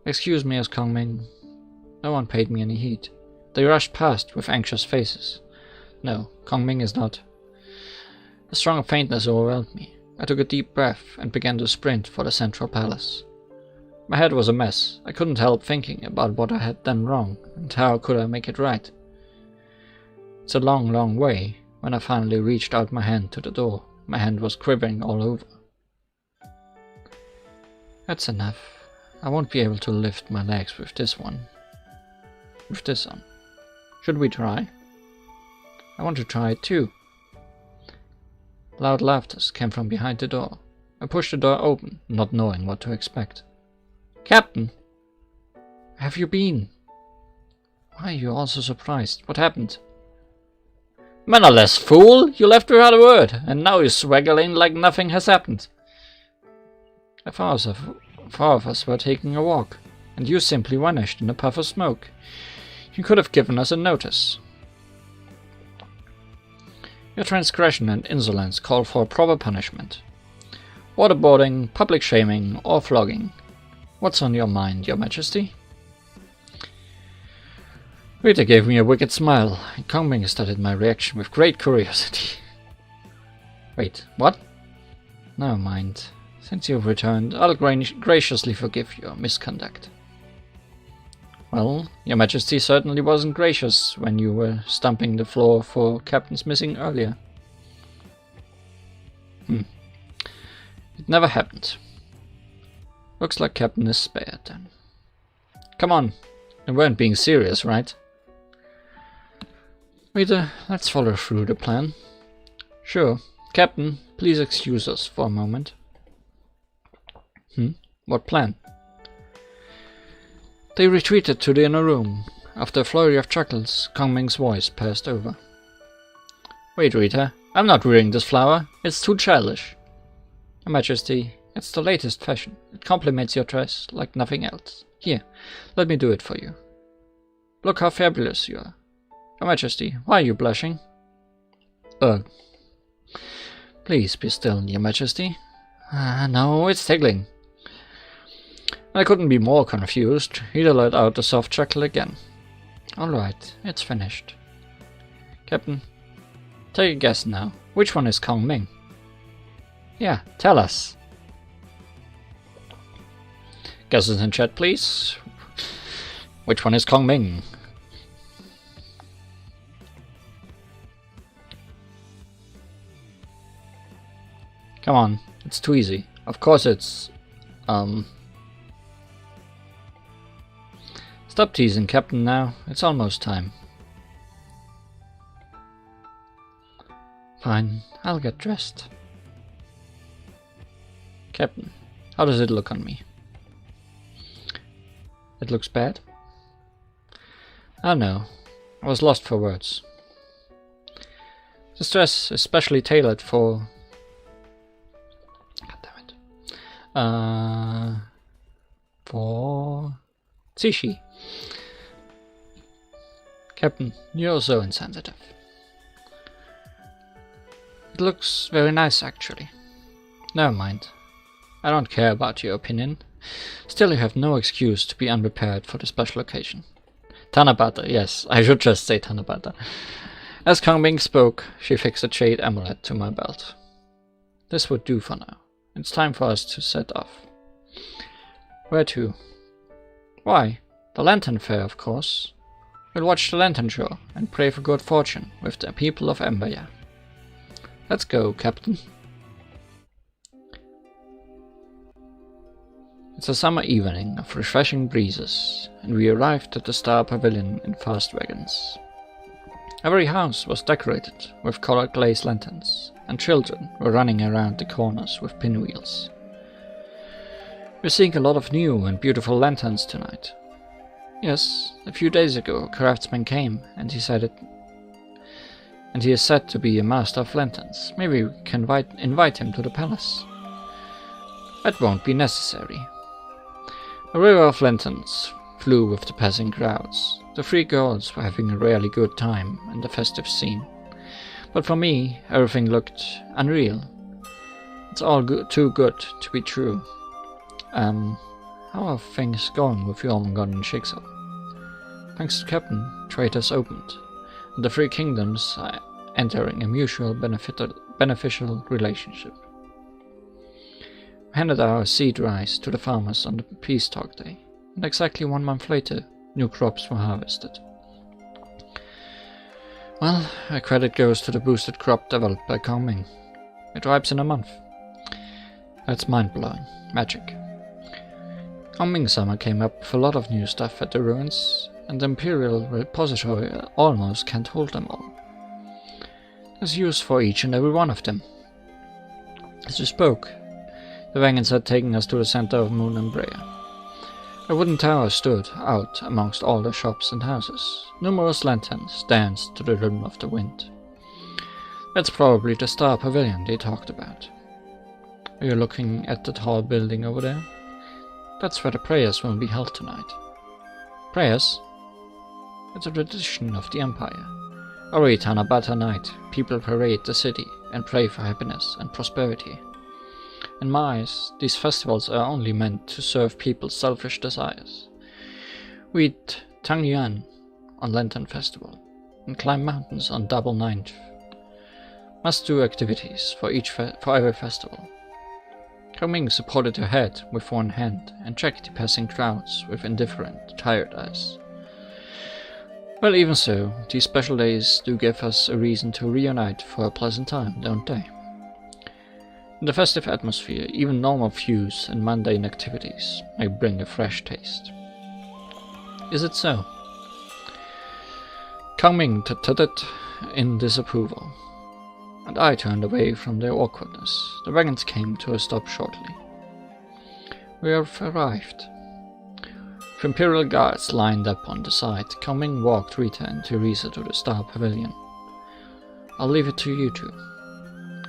Excuse me, as Kong Ming. No one paid me any heed. They rushed past with anxious faces. No, Kong Ming is not. A strong faintness overwhelmed me. I took a deep breath and began to sprint for the central palace. My head was a mess. I couldn't help thinking about what I had done wrong and how could I make it right. It's a long, long way. When I finally reached out my hand to the door, my hand was quivering all over. That's enough. I won't be able to lift my legs with this one. With this on. Should we try? I want to try it too. Loud laughter came from behind the door. I pushed the door open, not knowing what to expect. Captain! Where have you been? Why are you all so surprised? What happened? Mannerless fool! You left without a word, and now you're swaggling like nothing has happened. The four of us were taking a walk, and you simply vanished in a puff of smoke. You could have given us a notice. Your transgression and insolence call for proper punishment. Waterboarding, public shaming, or flogging. What's on your mind, Your Majesty? Rita gave me a wicked smile, and Kong Ming studied my reaction with great curiosity. Wait, what? Never mind. Since you've returned, I'll graciously forgive your misconduct. Well, Your Majesty certainly wasn't gracious when you were stomping the floor for Captain's missing earlier. It never happened. Looks like Captain is spared then. Come on, you weren't being serious, right? Rita, let's follow through the plan. Sure. Captain, please excuse us for a moment. What plan? They retreated to the inner room. After a flurry of chuckles, Kong Ming's voice passed over. Wait, Rita, I'm not wearing this flower. It's too childish. Your Majesty, it's the latest fashion. It complements your dress like nothing else. Here, let me do it for you. Look how fabulous you are. Your Majesty, why are you blushing? Ugh. Please be still, Your Majesty. No, it's tickling. I couldn't be more confused. He let out a soft chuckle again. Alright, it's finished. Captain, take a guess now. Which one is Kong Ming? Yeah, tell us. Guesses in chat, please. Which one is Kong Ming? Come on, it's too easy. Of course it's... Stop teasing, Captain, now. It's almost time. Fine, I'll get dressed. Captain, how does it look on me? It looks bad? Oh no, I was lost for words. This dress is specially tailored for... God damn it. For... Zishi. Captain, you're so insensitive. It looks very nice, actually. Never mind. I don't care about your opinion. Still, you have no excuse to be unprepared for the special occasion. Tanabata, yes, I should just say Tanabata. As Kong Ming spoke, she fixed a jade amulet to my belt. This would do for now. It's time for us to set off. Where to? Why? The Lantern Fair, of course. We'll watch the Lantern Show and pray for good fortune with the people of Emberya. Let's go, Captain. It's a summer evening of refreshing breezes, and we arrived at the Star Pavilion in fast wagons. Every house was decorated with colored glaze lanterns, and children were running around the corners with pinwheels. We're seeing a lot of new and beautiful lanterns tonight. Yes, a few days ago a craftsman came, and he is said to be a master of lanterns. Maybe we can invite him to the palace. That won't be necessary. A river of lanterns flew with the passing crowds. The three girls were having a really good time in the festive scene. But for me, everything looked unreal. It's all too good to be true. How are things going with Jormungand and Schicksal? Thanks to Captain, trade has opened, and the three kingdoms are entering a mutual beneficial relationship. We handed our seed rice to the farmers on the peace talk day, and exactly 1 month later, new crops were harvested. Well, our credit goes to the boosted crop developed by Kongming. It ripes in a month. That's mind-blowing. Magic. Kongming summer came up with a lot of new stuff at the ruins, and the Imperial Repository almost can't hold them all. There's use for each and every one of them. As we spoke, the wagons had taken us to the center of Moon and Brea. A wooden tower stood out amongst all the shops and houses. Numerous lanterns danced to the rhythm of the wind. That's probably the Star Pavilion they talked about. Are you looking at the tall building over there? That's where the prayers will be held tonight. Prayers? It's a tradition of the Empire. Every Tanabata night, people parade the city and pray for happiness and prosperity. In my eyes, these festivals are only meant to serve people's selfish desires. We eat Tang Yuan on Lantern Festival and climb mountains on Double Ninth. Must do activities for every festival. Kongming supported her head with one hand and checked the passing crowds with indifferent, tired eyes. Well, even so, these special days do give us a reason to reunite for a pleasant time, don't they? In the festive atmosphere, even normal views and mundane activities may bring a fresh taste. Is it so? Kongming tutted in disapproval, and I turned away from their awkwardness. The wagons came to a stop shortly. We have arrived. With Imperial guards lined up on the side, Kongming walked Rita and Teresa to the Star Pavilion. I'll leave it to you two.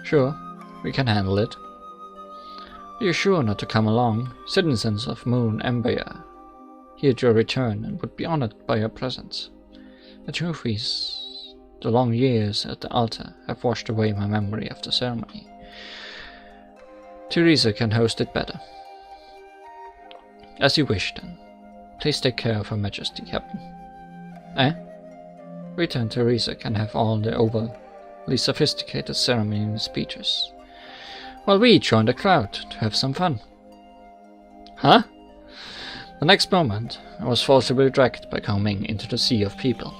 Sure. We can handle it. Are you sure not to come along? Citizens of Moon Embaya heard your return and would be honored by your presence. The truth is, the long years at the altar have washed away my memory of the ceremony. Teresa can host it better. As you wish, then. Please take care of Her Majesty, Captain. Eh? Rita and Teresa can have all the overly sophisticated ceremony speeches, while we join the crowd to have some fun. Huh? The next moment, I was forcibly dragged by Kongming into the sea of people.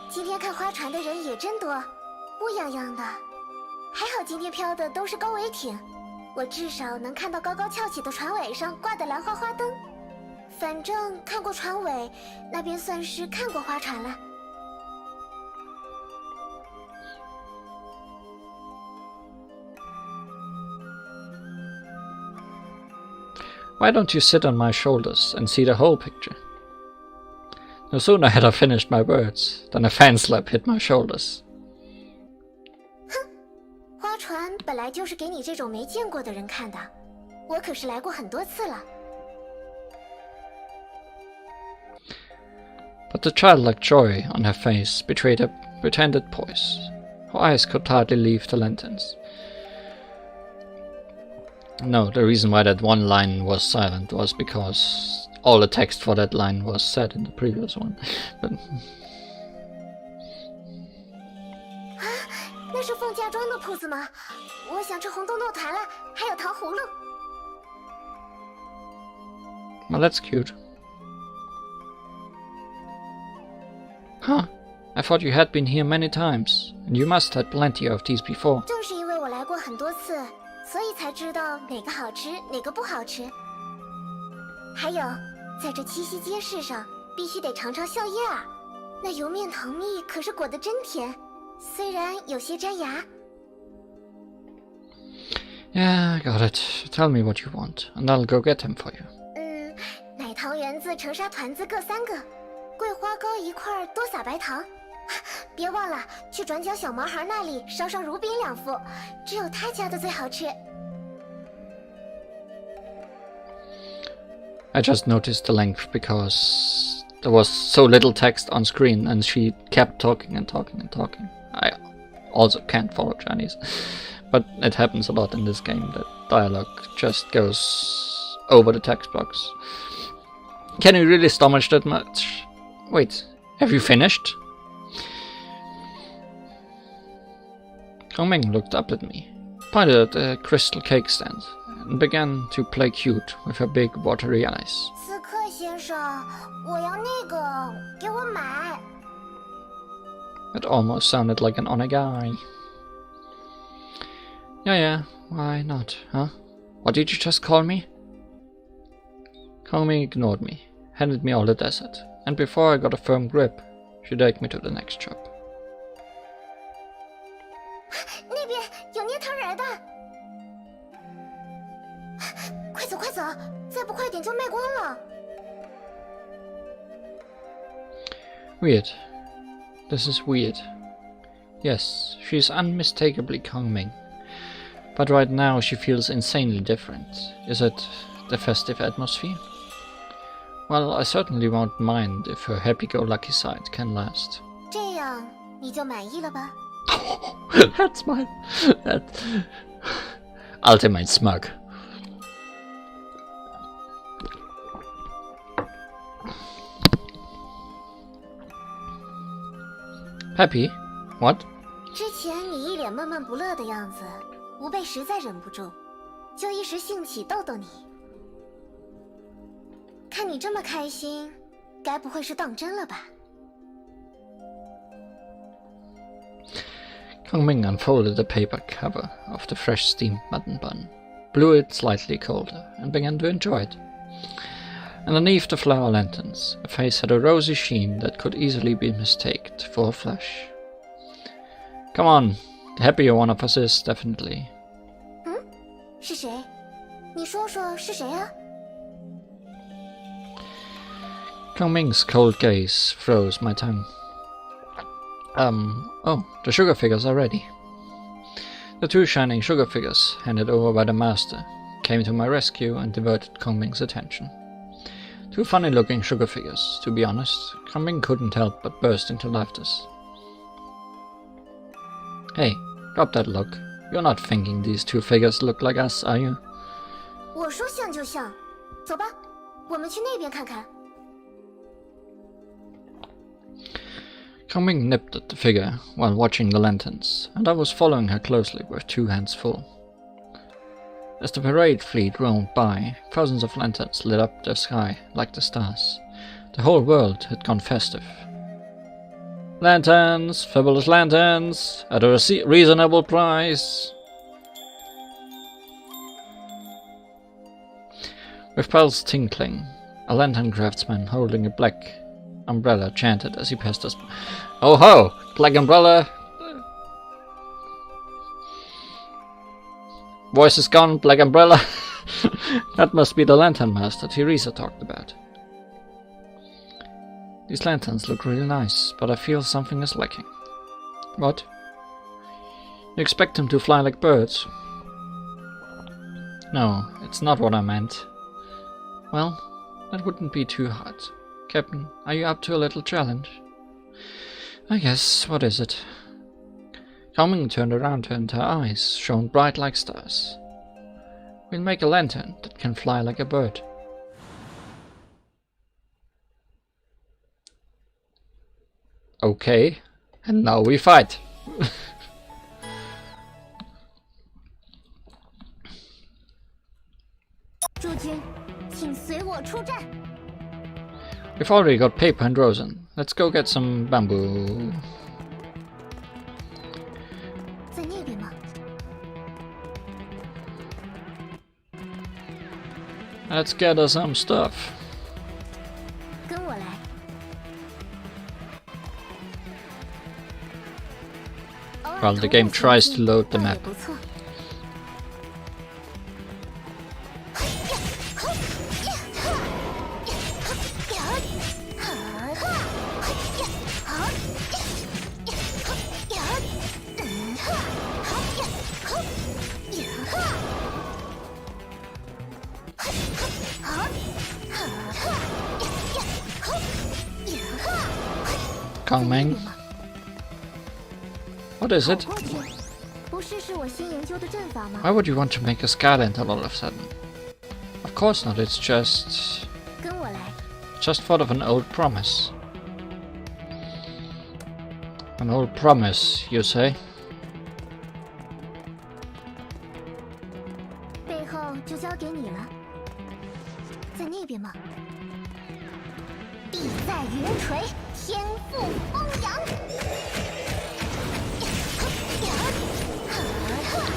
今天看花船的人也真多，乌泱泱的。还好今天飘的都是高桅艇，我至少能看到高高翘起的船尾上挂的兰花花灯。反正看过船尾，那边算是看过花船了。 Why don't you sit on my shoulders and see the whole picture? No sooner had I finished my words than a fan slap hit my shoulders. 哼，花船本来就是给你这种没见过的人看的，我可是来过很多次了。 But the childlike joy on her face betrayed her pretended poise. Her eyes could hardly leave the lanterns. No, the reason why that one line was silent was because all the text for that line was said in the previous one. But 啊，那是凤嫁妆的铺子吗？我想吃红豆糯团了，还有糖葫芦。 well, that's cute. Huh? I thought you had been here many times, and you must have had plenty of these before. 正是因为我来过很多次，所以才知道哪个好吃，哪个不好吃。还有，在这七夕街市上，必须得尝尝笑叶儿，那油面糖蜜可是裹得真甜，虽然有些粘牙。Yeah, I got it. Tell me what you want, and I'll go get them for you. 奶糖圆子、成沙团子各3个，桂花糕1块，多撒白糖。别忘了去转角小毛孩那里烧上乳饼2副，只有他家的最好吃。I just noticed the length because there was so little text on screen and she kept talking and talking and talking. I also can't follow Chinese, but it happens a lot in this game that dialogue just goes over the text box. Can you really stomach that much? Wait, have you finished? Kongming looked up at me, pointed at the crystal cake stand, and began to play cute with her big watery eyes. 刺客先生，我要那个，给我买。 It almost sounded like an onegai. Yeah, why not, huh? What did you just call me? Kongming ignored me, handed me all the dessert, and before I got a firm grip, she dragged me to the next shop. 那边有捏糖人的，快走快走，再不快点就卖光了。 Weird. This is weird. Yes, she's unmistakably Kongming. But right now she feels insanely different. Is it the festive atmosphere? Well, I certainly won't mind if her happy-go-lucky side can last. 这样你就满意了吧？ That's my... that... ultimate smug. Happy? What? 之前你一脸闷闷不乐的样子，吾辈实在忍不住，就一时兴起逗逗你。看你这么开心，该不会是当真了吧？ Kongming unfolded the paper cover of the fresh steamed mutton bun, blew it slightly colder, and began to enjoy it. Underneath the flower lanterns, her face had a rosy sheen that could easily be mistaken for a flush. Come on, the happier one of us is, definitely. 是谁？你说说是谁啊？ Kongming's cold gaze froze my tongue. Oh, the sugar figures are ready. The 2 shining sugar figures, handed over by the master, came to my rescue and diverted Kongming's attention. 2 funny-looking sugar figures, to be honest. Kongming couldn't help but burst into laughter. Hey, drop that look. You're not thinking these 2 figures look like us, are you? 我说像就像，走吧，我们去那边看看。 Kongming nipped at the figure while watching the lanterns, and I was following her closely with 2 hands full. As the parade fleet roamed by, thousands of lanterns lit up the sky like the stars. The whole world had gone festive. Lanterns! Fabulous lanterns! At a reasonable price! With bells tinkling, a lantern craftsman holding a black umbrella chanted as he passed us. Oh ho! Black umbrella! Voice is gone, black umbrella! That must be the lantern master Teresa talked about. These lanterns look really nice, but I feel something is lacking. What? You expect them to fly like birds? No, it's not what I meant. Well, that wouldn't be too hard. Captain, are you up to a little challenge? I guess. What is it? Kongming turned around and her eyes shone bright like stars. We'll make a lantern that can fly like a bird. Okay, and now we fight. We've already got paper and rosin. Let's go get some bamboo. 在那边吗？ Let's gather some stuff. 跟我来。While the game tries to load the map. 不错。Coming. What is it? 不是我新研究的阵法吗？ Why would you want to make a sky lantern all of a sudden? Of course not, it's just... 跟我来。 Just thought of an old promise. An old promise, you say? 背后就交给你了。在那边吗？地在云锤，天赋风扬。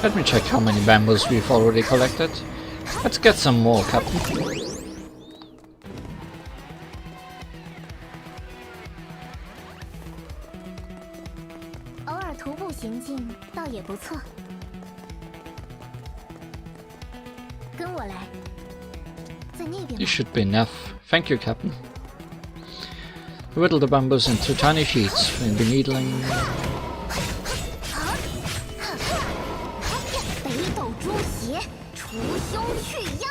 Let me check how many bamboos we've already collected. Let's get some more, Captain. 偶尔徒步行进倒也不错。跟我来，在那边 You 吗？ should be enough. Thank you, Captain. Whittle the bamboos into tiny sheets. We'll be needling... 北斗诛邪，除凶去殃。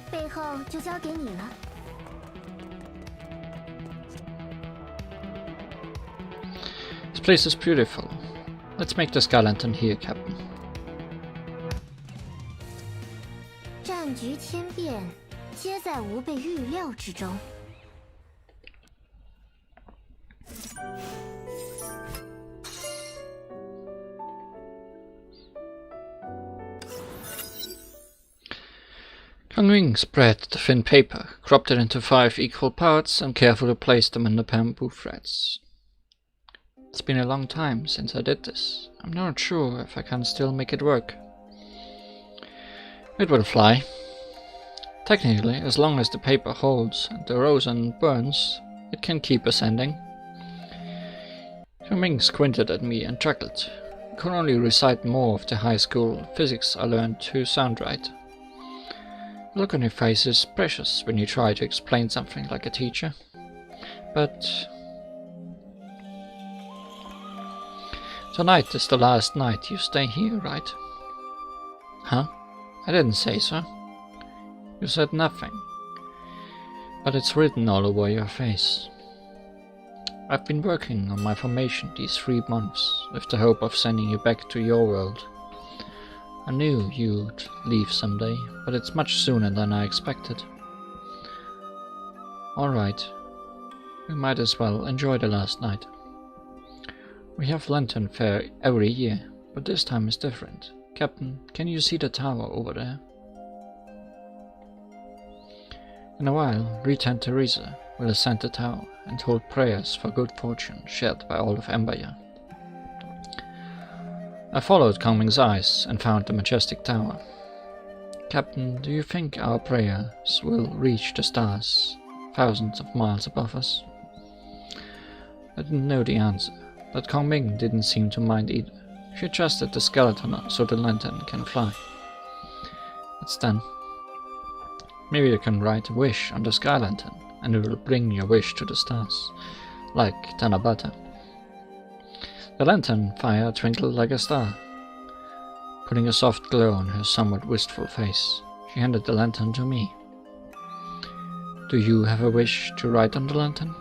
背后就交给你了。 This place is beautiful. Let's make the sky lantern here, Captain. 战局千变，皆在吾辈预料之中。 Kang Ming spread the thin paper, cropped it into 5 equal parts, and carefully placed them in the bamboo threads. It's been a long time since I did this. I'm not sure if I can still make it work. It will fly. Technically, as long as the paper holds and the rosin burns, it can keep ascending. Kang Ming squinted at me and chuckled. I could only recite more of the high school physics I learned to sound right. The look on your face is precious when you try to explain something like a teacher. But... tonight is the last night you stay here, right? Huh? I didn't say so. You said nothing. But it's written all over your face. I've been working on my formation these 3 months, with the hope of sending you back to your world. I knew you'd leave someday, but it's much sooner than I expected. Alright, we might as well enjoy the last night. We have Lantern Fair every year, but this time is different. Captain, can you see the tower over there? In a while, Rita and Teresa will ascend the tower and hold prayers for good fortune shared by all of Emberya. I followed Kang Ming's eyes and found the majestic tower. Captain, do you think our prayers will reach the stars thousands of miles above us? I didn't know the answer, but Kang Ming didn't seem to mind either. She adjusted the skeleton so the lantern can fly. It's done. Maybe you can write a wish on the sky lantern, and it will bring your wish to the stars, like Tanabata. The lantern fire twinkled like a star, putting a soft glow on her somewhat wistful face. She handed the lantern to me. Do you have a wish to write on the lantern?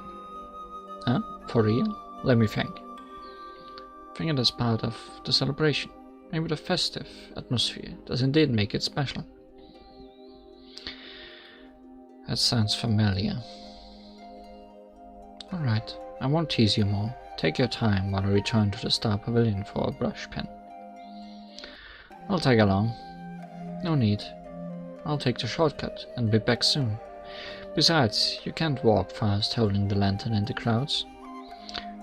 Huh? For real? Let me think. I think it is part of the celebration. Maybe the festive atmosphere does indeed make it special. That sounds familiar. Alright, I won't tease you more. Take your time while I return to the Star Pavilion for a brush pen. I'll tag along. No need. I'll take the shortcut and be back soon. Besides, you can't walk fast holding the lantern in the crowds.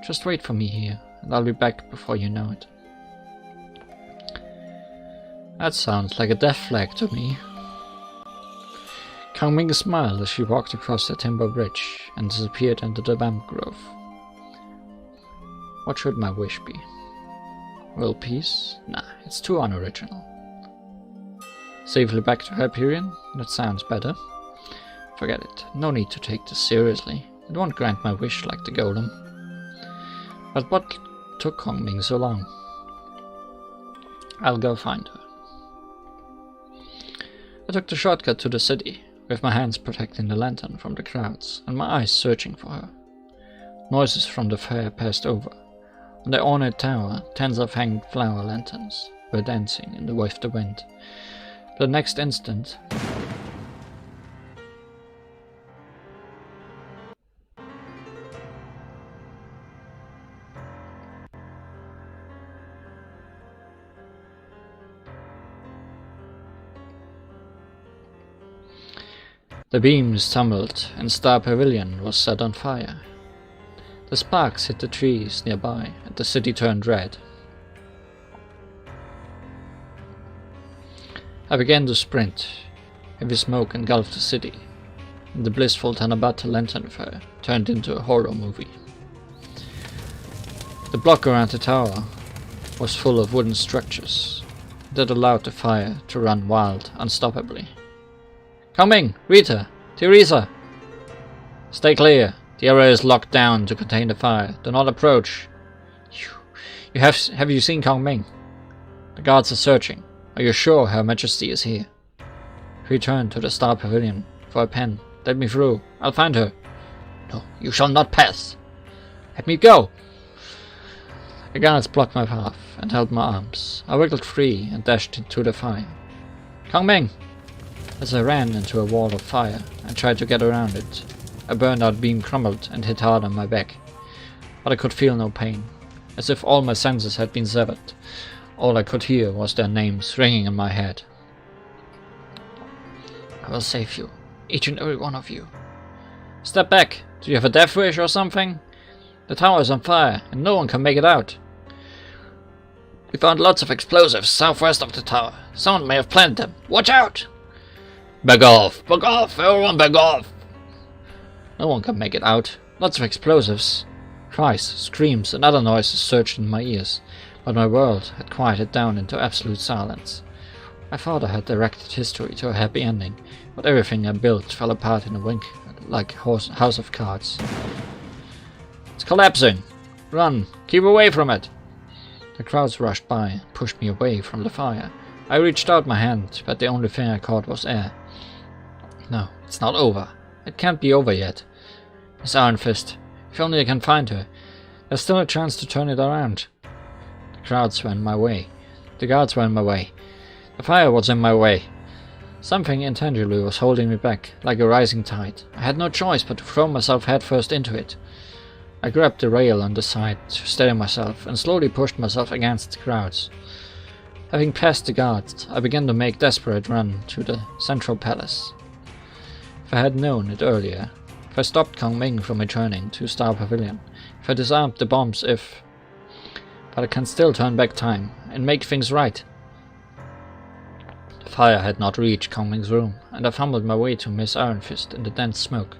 Just wait for me here, and I'll be back before you know it. That sounds like a death flag to me. Kang Ming smiled as she walked across the timber bridge and disappeared into the bamboo grove. What should my wish be? World peace? Nah, it's too unoriginal. Safely back to Hyperion? That sounds better. Forget it. No need to take this seriously. It won't grant my wish like the golem. But what took Kang Ming so long? I'll go find her. I took the shortcut to the city, with my hands protecting the lantern from the crowds and my eyes searching for her. Noises from the fair passed over. On the ornate tower, tens of hanged flower lanterns were dancing with the wind. The next instant, the beams tumbled and Star Pavilion was set on fire. The sparks hit the trees nearby and the city turned red. I began to sprint. Heavy smoke engulfed the city, and the blissful Tanabata lantern fire turned into a horror movie. The block around the tower was full of wooden structures that allowed the fire to run wild unstoppably. Kang Ming! Rita! Teresa! Stay clear! The area is locked down to contain the fire. Do not approach. Have you seen Kang Ming? The guards are searching. Are you sure Her Majesty is here? Return to the Star Pavilion for a pen. Let me through. I'll find her. No, you shall not pass. Let me go. The guards blocked my path and held my arms. I wiggled free and dashed into the fire. Kang Ming! As I ran into a wall of fire, I tried to get around it. A burned-out beam crumbled and hit hard on my back, but I could feel no pain, as if all my senses had been severed. All I could hear was their names ringing in my head. I will save you, each and every one of you. Step back! Do you have a death wish or something? The tower is on fire, and no one can make it out. We found lots of explosives southwest of the tower. Someone may have planted them. Watch out! Back off! Back off! Everyone back off! No one can make it out. Lots of explosives. Cries, screams, and other noises surged in my ears, but my world had quieted down into absolute silence. I thought I had directed history to a happy ending, but everything I built fell apart in a wink, like a house of cards. It's collapsing! Run! Keep away from it! The crowds rushed by and pushed me away from the fire. I reached out my hand, but the only thing I caught was air. No, it's not over. It can't be over yet. Miss Iron Fist, if only I can find her. There's still a chance to turn it around. The crowds were in my way. The guards were in my way. The fire was in my way. Something intangibly was holding me back, like a rising tide. I had no choice but to throw myself headfirst into it. I grabbed the rail on the side to steady myself and slowly pushed myself against the crowds. Having passed the guards, I began to make a desperate run to the central palace. If I had known it earlier, if I stopped Kang Ming from returning to Star Pavilion, if I disarmed the bombs, but I can still turn back time and make things right. The fire had not reached Kang Ming's room, and I fumbled my way to Miss Iron Fist in the dense smoke.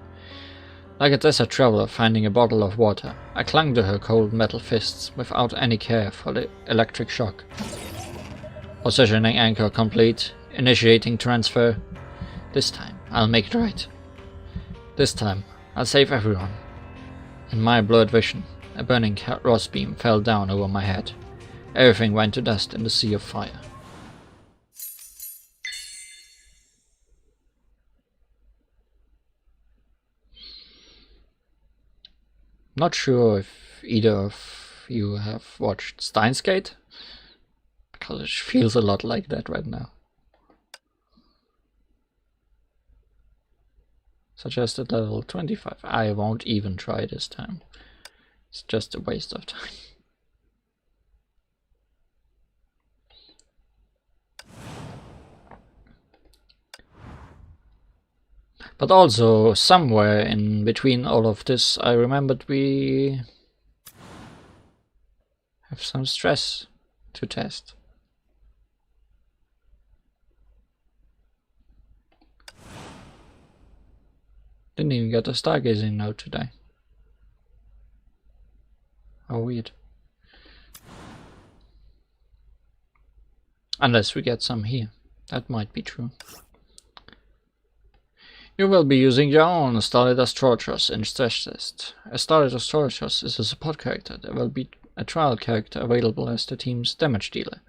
Like a desert traveler finding a bottle of water, I clung to her cold metal fists without any care for the electric shock. Positioning anchor complete, initiating transfer. This time I'll make it right. This time I'll save everyone. In my blurred vision, a burning crossbeam fell down over my head. Everything went to dust in the sea of fire. Not sure if either of you have watched Steins Gate, because it feels a lot like that right now. Suggested level 25. I won't even try this time. It's just a waste of time. But also, somewhere in between all of this, I remembered we have some stress to test. Didn't even get a stargazing note today. How weird. Unless we get some here. That might be true. You will be using your own Starlit Astrologers in stress test. A Starlit Astrologers is a support character. There will be a trial character available as the team's damage dealer.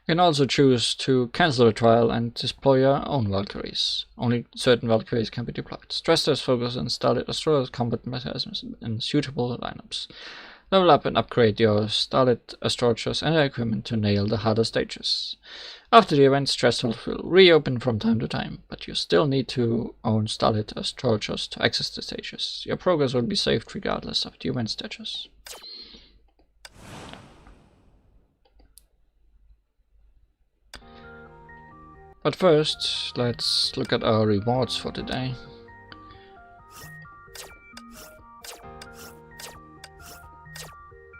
You can also choose to cancel the trial and deploy your own Valkyries. Only certain Valkyries can be deployed. Stress test focus on Starlit Astrologers combat mechanisms in suitable lineups. Level up and upgrade your Starlit Astrologers and their equipment to nail the harder stages. After the event, stress will reopen from time to time, but you still need to own Starlit Astrologers to access the stages. Your progress will be saved regardless of the event status. But first, let's look at our rewards for today.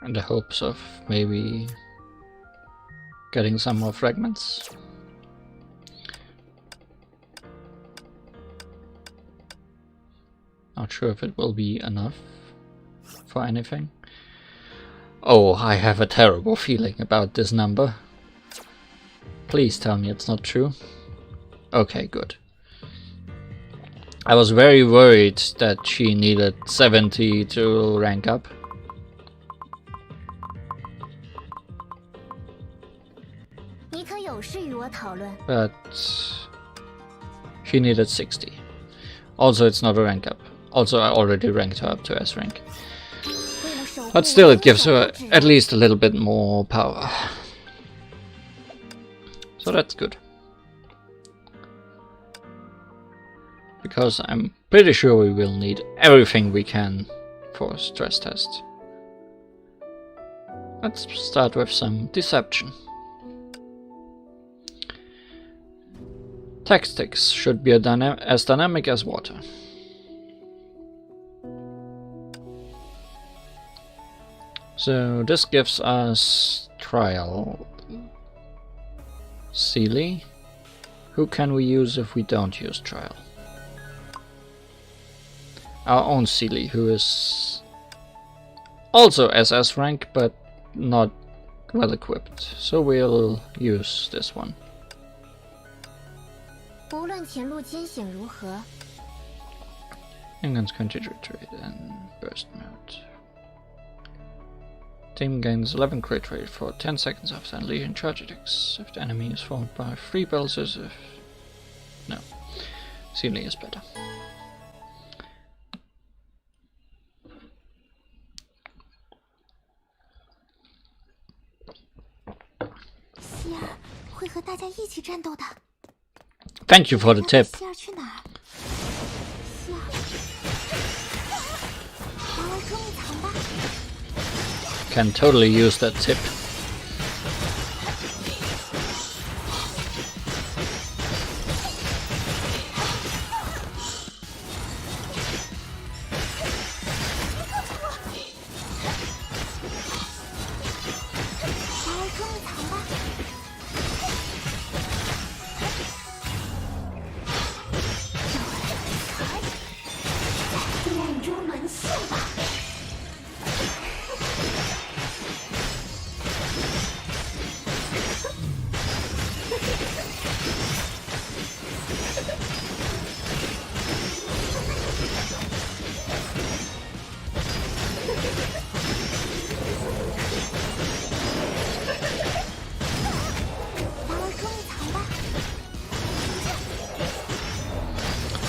In the hopes of maybe getting some more fragments. Not sure if it will be enough for anything. Oh, I have a terrible feeling about this number. Please tell me it's not true. Okay, good. I was very worried that she needed 70 to rank up. But she needed 60. Also, it's not a rank up. Also, I already ranked her up to S rank. But still, it gives her at least a little bit more power. So that's good. Because I'm pretty sure we will need everything we can for stress test. Let's start with some deception. Tactics should be as dynamic as water. So this gives us trial. Sealy. Who can we use if we don't use trial? Our own Sealy, who is also SS rank but not well equipped. So we'll use this one. England's continue to trade and burst mode. Team gains 11 crit rate for 10 seconds after unleashing charge attacks. If the enemy is formed by 3 pulses, no. Sealy is better. Thank you for the tip. Can totally use that tip.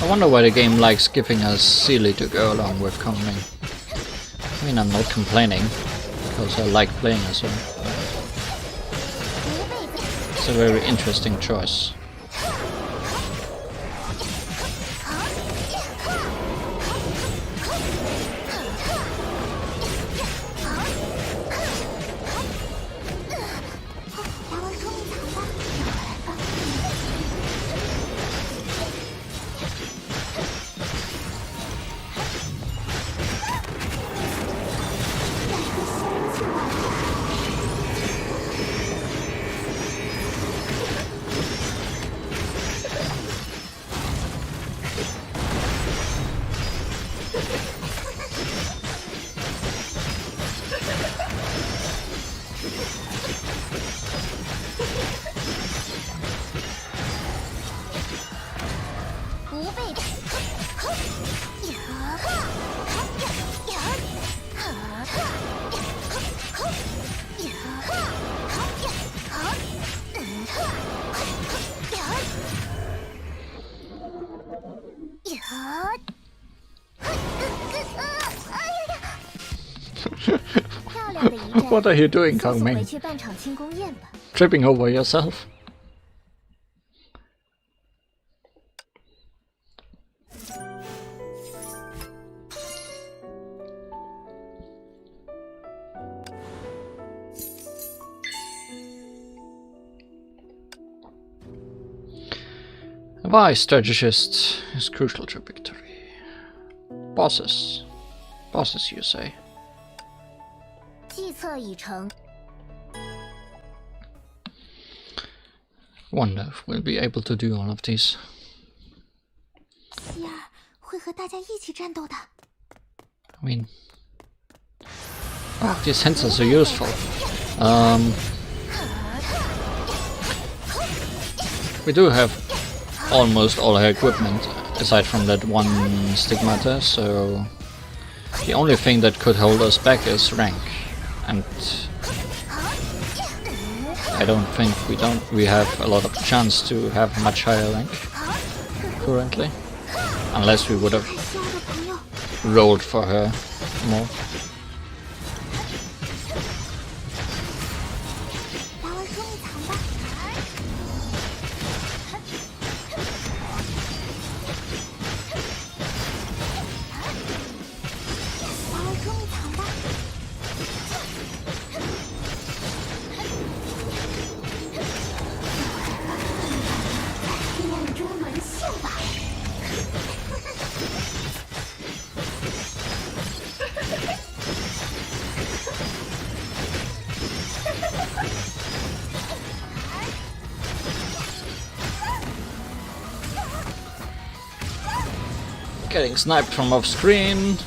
I wonder why the game likes giving us Sealy to go along with Kongming. I mean, I'm not complaining, because I like playing as well. It's a very interesting choice. What are you doing, Kang Ming? Tripping over yourself? A wise strategist is crucial to victory. Bosses. Bosses, you say? Wonder if we'll be able to do all of these. I mean... Oh, these hints are so useful. We do have almost all her equipment, aside from that one stigmata, so the only thing that could hold us back is rank, and I don't think we have a lot of chance to have much higher rank currently, unless we would have rolled for her more. Getting sniped from off screen.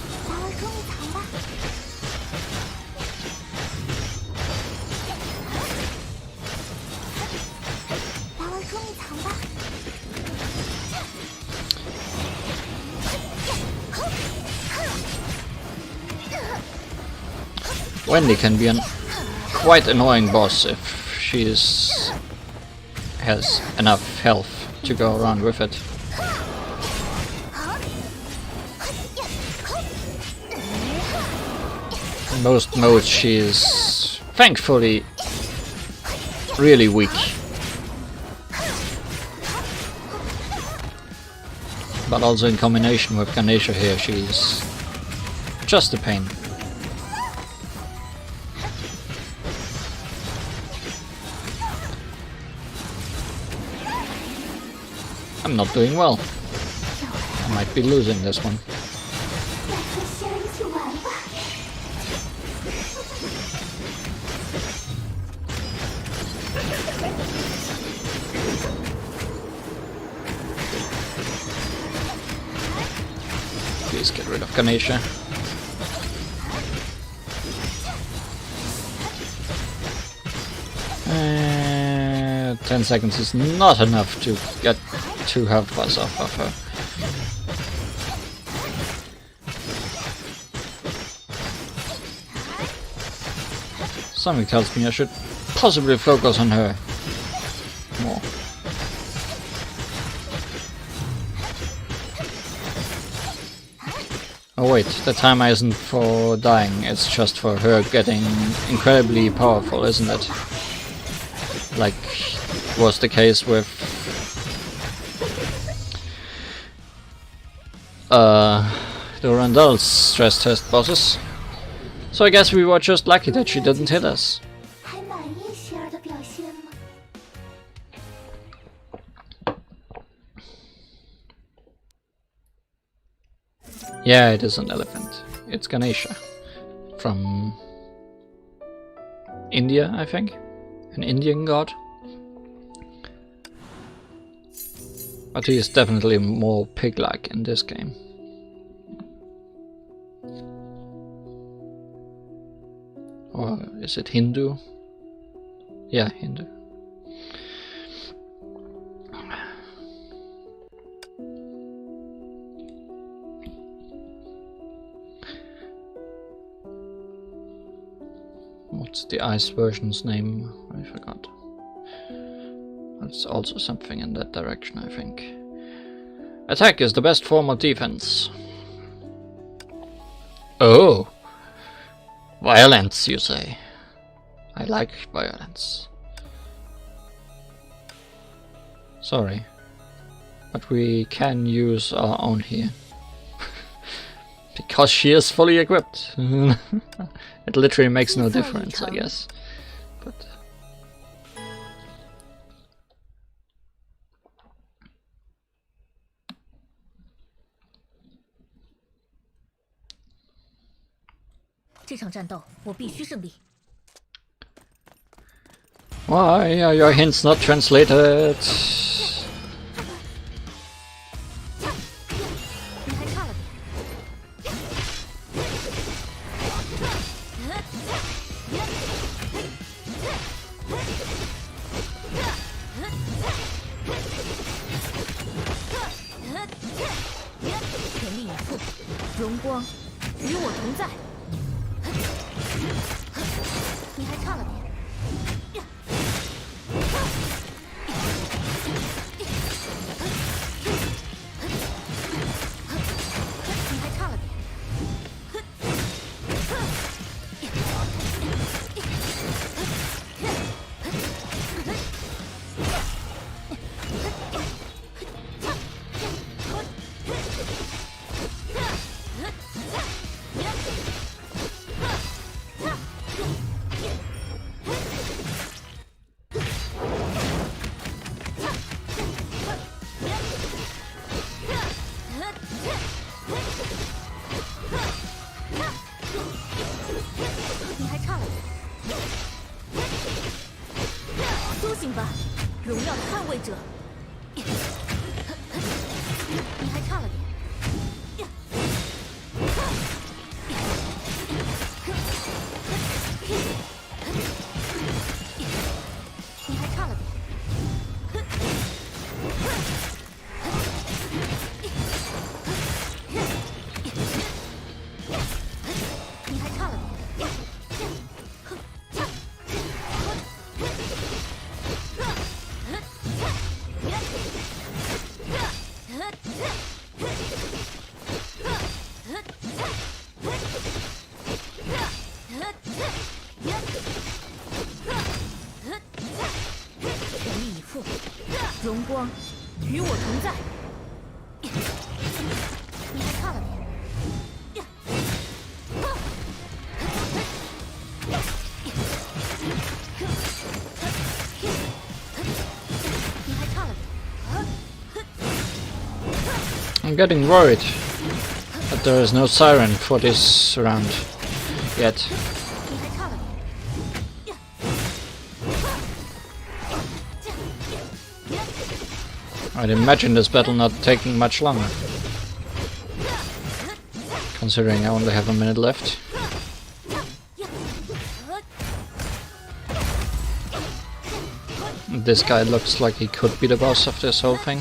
Wendy can be a quite annoying boss if she has enough health to go around with it. In most modes she is thankfully really weak. But also in combination with Ganesha here she's just a pain. I'm not doing well. I might be losing this one. Please get rid of Ganesha. Uh, 10 seconds is not enough to get 2 health bars off of her. Something tells me I should possibly focus on her more. Oh wait, the timer isn't for dying, it's just for her getting incredibly powerful, isn't it? Like was the case with the Randall's stress test bosses. So I guess we were just lucky that she didn't hit us. Yeah, it is an elephant. It's Ganesha. From India, I think. An Indian god. But he is definitely more pig-like in this game. Or is it Hindu? Yeah, Hindu. What's the ice version's name? I forgot. It's also something in that direction, I think. Attack is the best form of defense. Oh! Violence, you say? I like violence. Sorry, but we can use our own here. Because she is fully equipped. It literally makes no difference, I guess. But why are your hints not translated? I'm getting worried that there is no siren for this round yet. I'd imagine this battle not taking much longer, considering I only have a minute left. This guy looks like he could be the boss of this whole thing.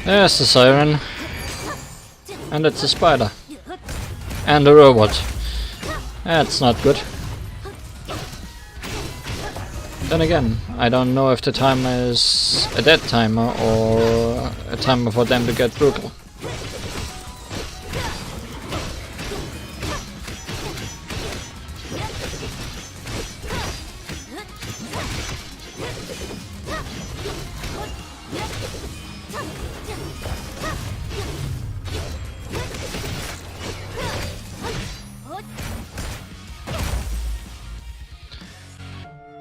There's the siren. And it's a spider. And a robot. That's not good. Then again, I don't know if the timer is a dead timer or a timer for them to get brutal.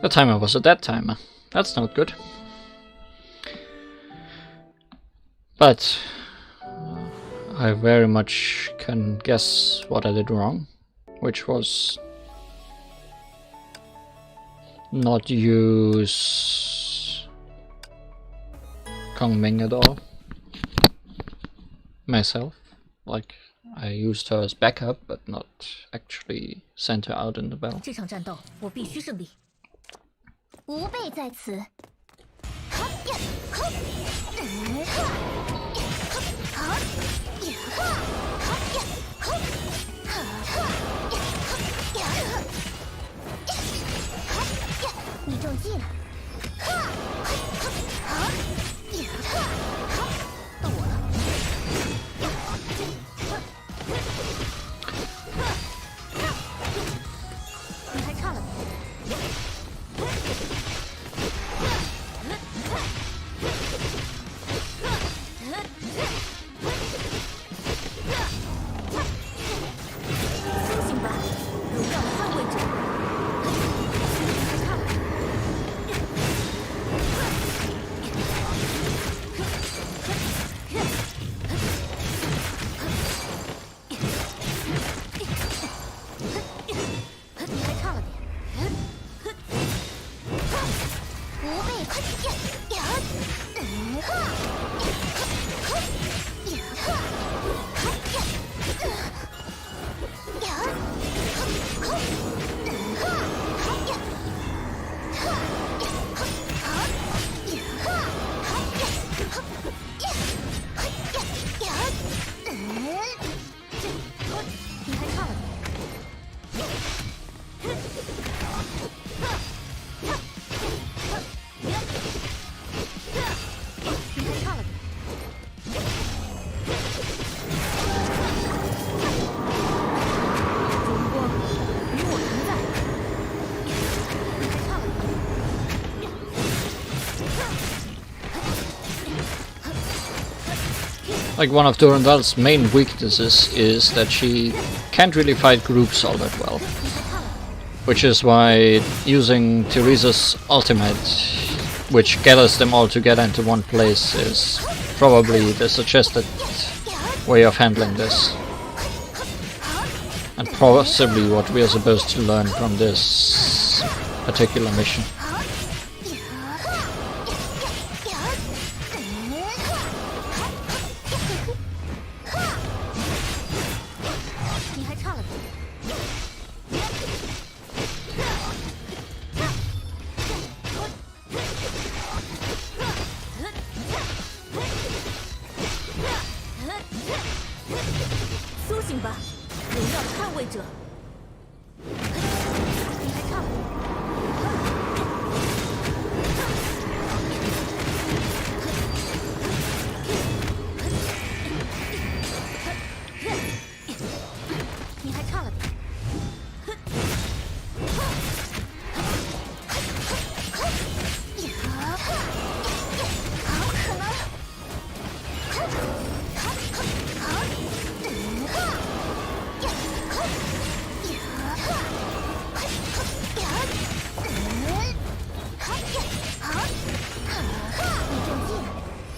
The timer was a dead timer. That's not good. But I very much can guess what I did wrong, which was not use Kong Ming at all myself. Like, I used her as backup, but not actually sent her out in the battle. 这场战斗我必须胜利。吾辈在此。你中计了。到我了。你还差了点。苏醒吧，荣耀的捍卫者。你还差了点。你还差了点。吾辈快你还差了点。你还差了点。烛光与我同在。你还差了点。 Like one of Durandal's main weaknesses is that she can't really fight groups all that well. Which is why using Teresa's ultimate, which gathers them all together into one place, is probably the suggested way of handling this. And possibly what we are supposed to learn from this particular mission. 你还差了点。苏醒吧，荣耀的捍卫者。你还差了点。你还差了点。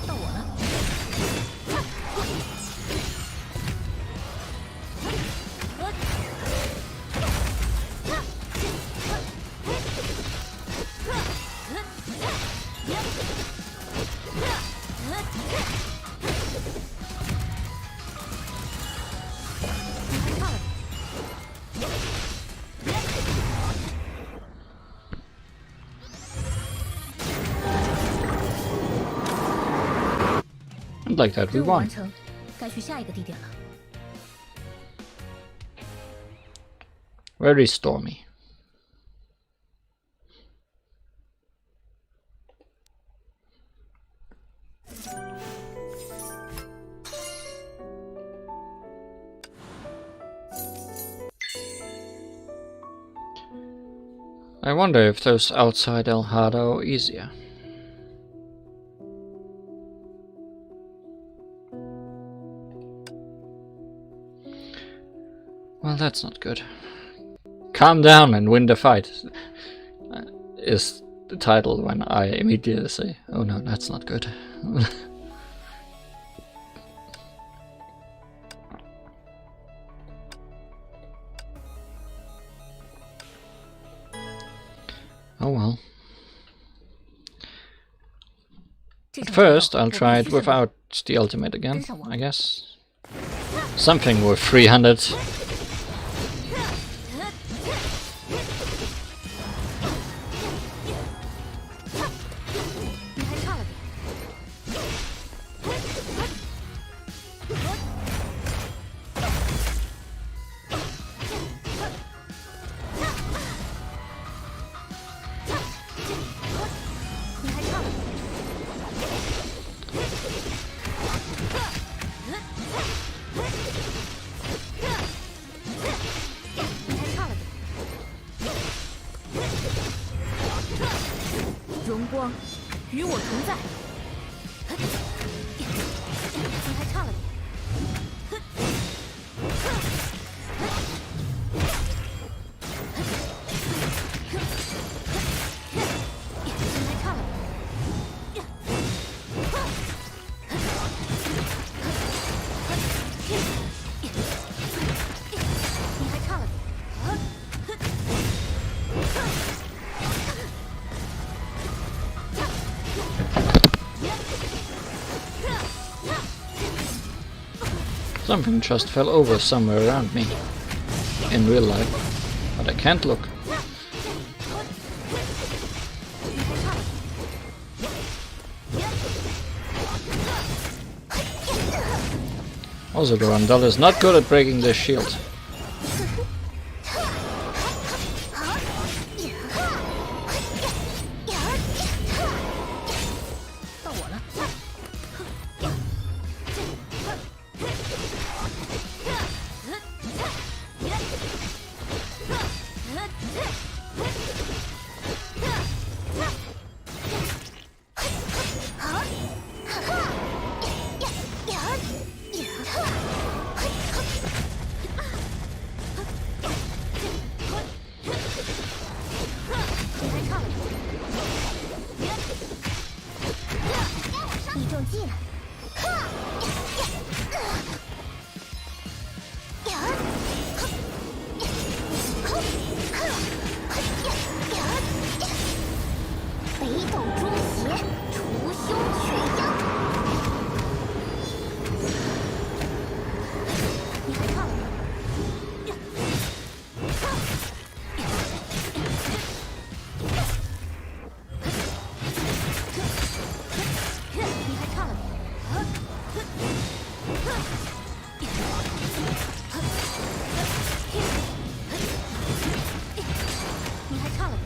到我了。你还差了点。 And like that, we 任务 won. 完成，该去下一个地点了。 Very stormy. I wonder if those outside El Hada are easier. Well, that's not good. Calm down and win the fight is the title when I immediately say, oh no, that's not good. Oh well. First, I'll try it without the ultimate again, I guess. Something with 300. 你还差了点。你还差了点。你还差了点。荣光与我同在。你还差了点。你还差了点。你还差了点。Something just fell over somewhere around me. In real life. But I can't look. Also, the Rondel is not good at breaking this shield. 到我了。你还差了点。你中计了。北斗中邪，除凶去殃。你还差了点。你还差了点。你还差了点。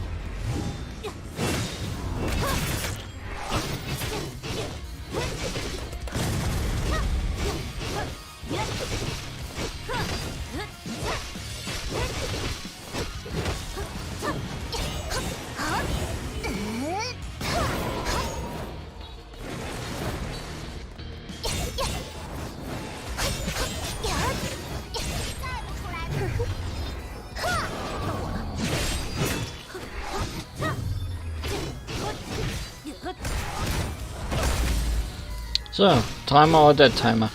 So, timer or dead timer?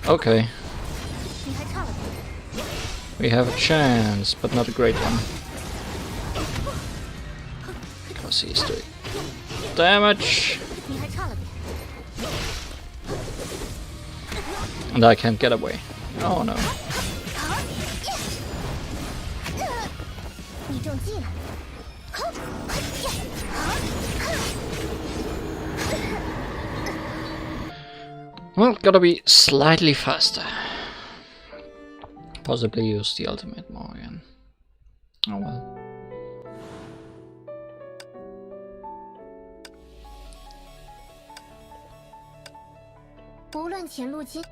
Okay, 你还差了点。 we have a chance, but not a great one. Because he's doing damage, 你还差了点。 and I can't get away. Oh no. 你中计了。 Well, gotta be slightly faster. Possibly use the ultimate more again. Oh well. 无论前路经。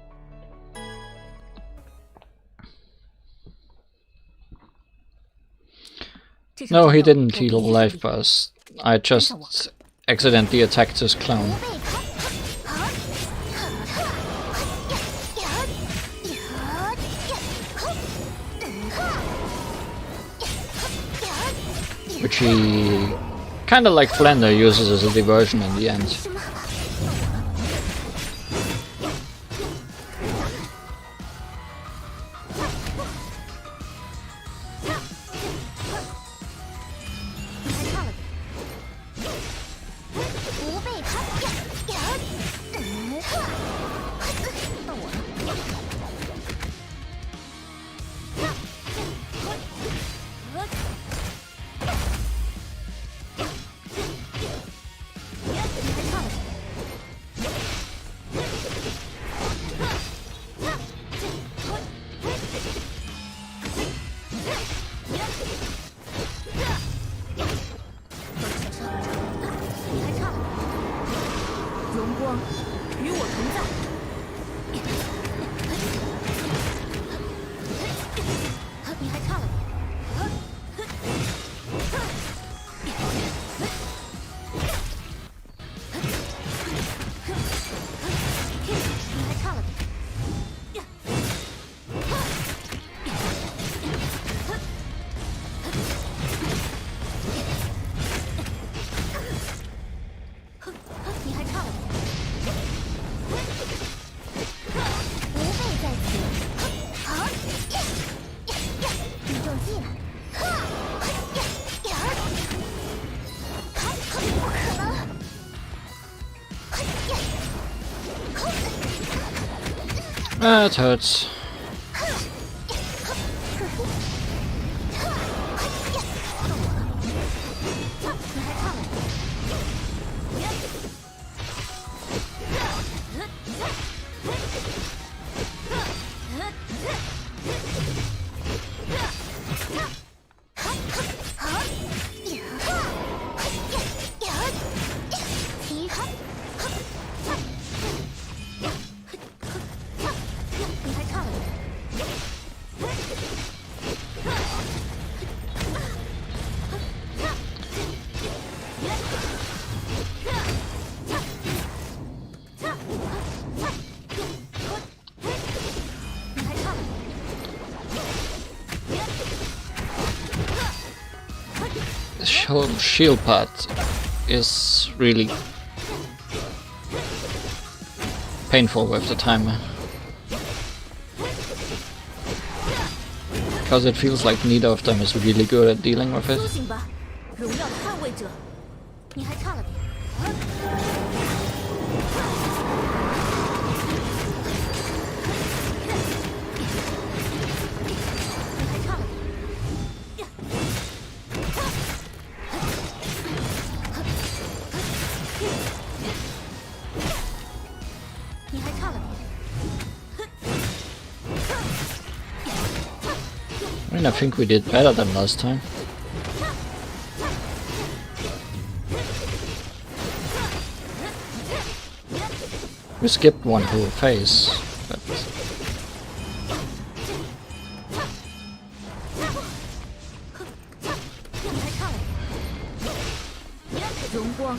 No, he didn't heal life bars. I just accidentally attacked his clone. 不 Which he kinda like Flander uses as a diversion in the end. 被他光与我同在。你还差了点。你还差了点。你还差了点。无备在此。好，你中计了。不可能！That hurts. 你还差了点。你还差了点。你还差了点。The shield part is really painful with the timer. Because it feels like neither of them is really good at dealing with 苏 it. 醒吧，荣耀的捍卫者。你还差了点。你还差了点。你还差了点。 I mean, I think we did better than last time. We skipped one whole phase, but 你还差了点。荣光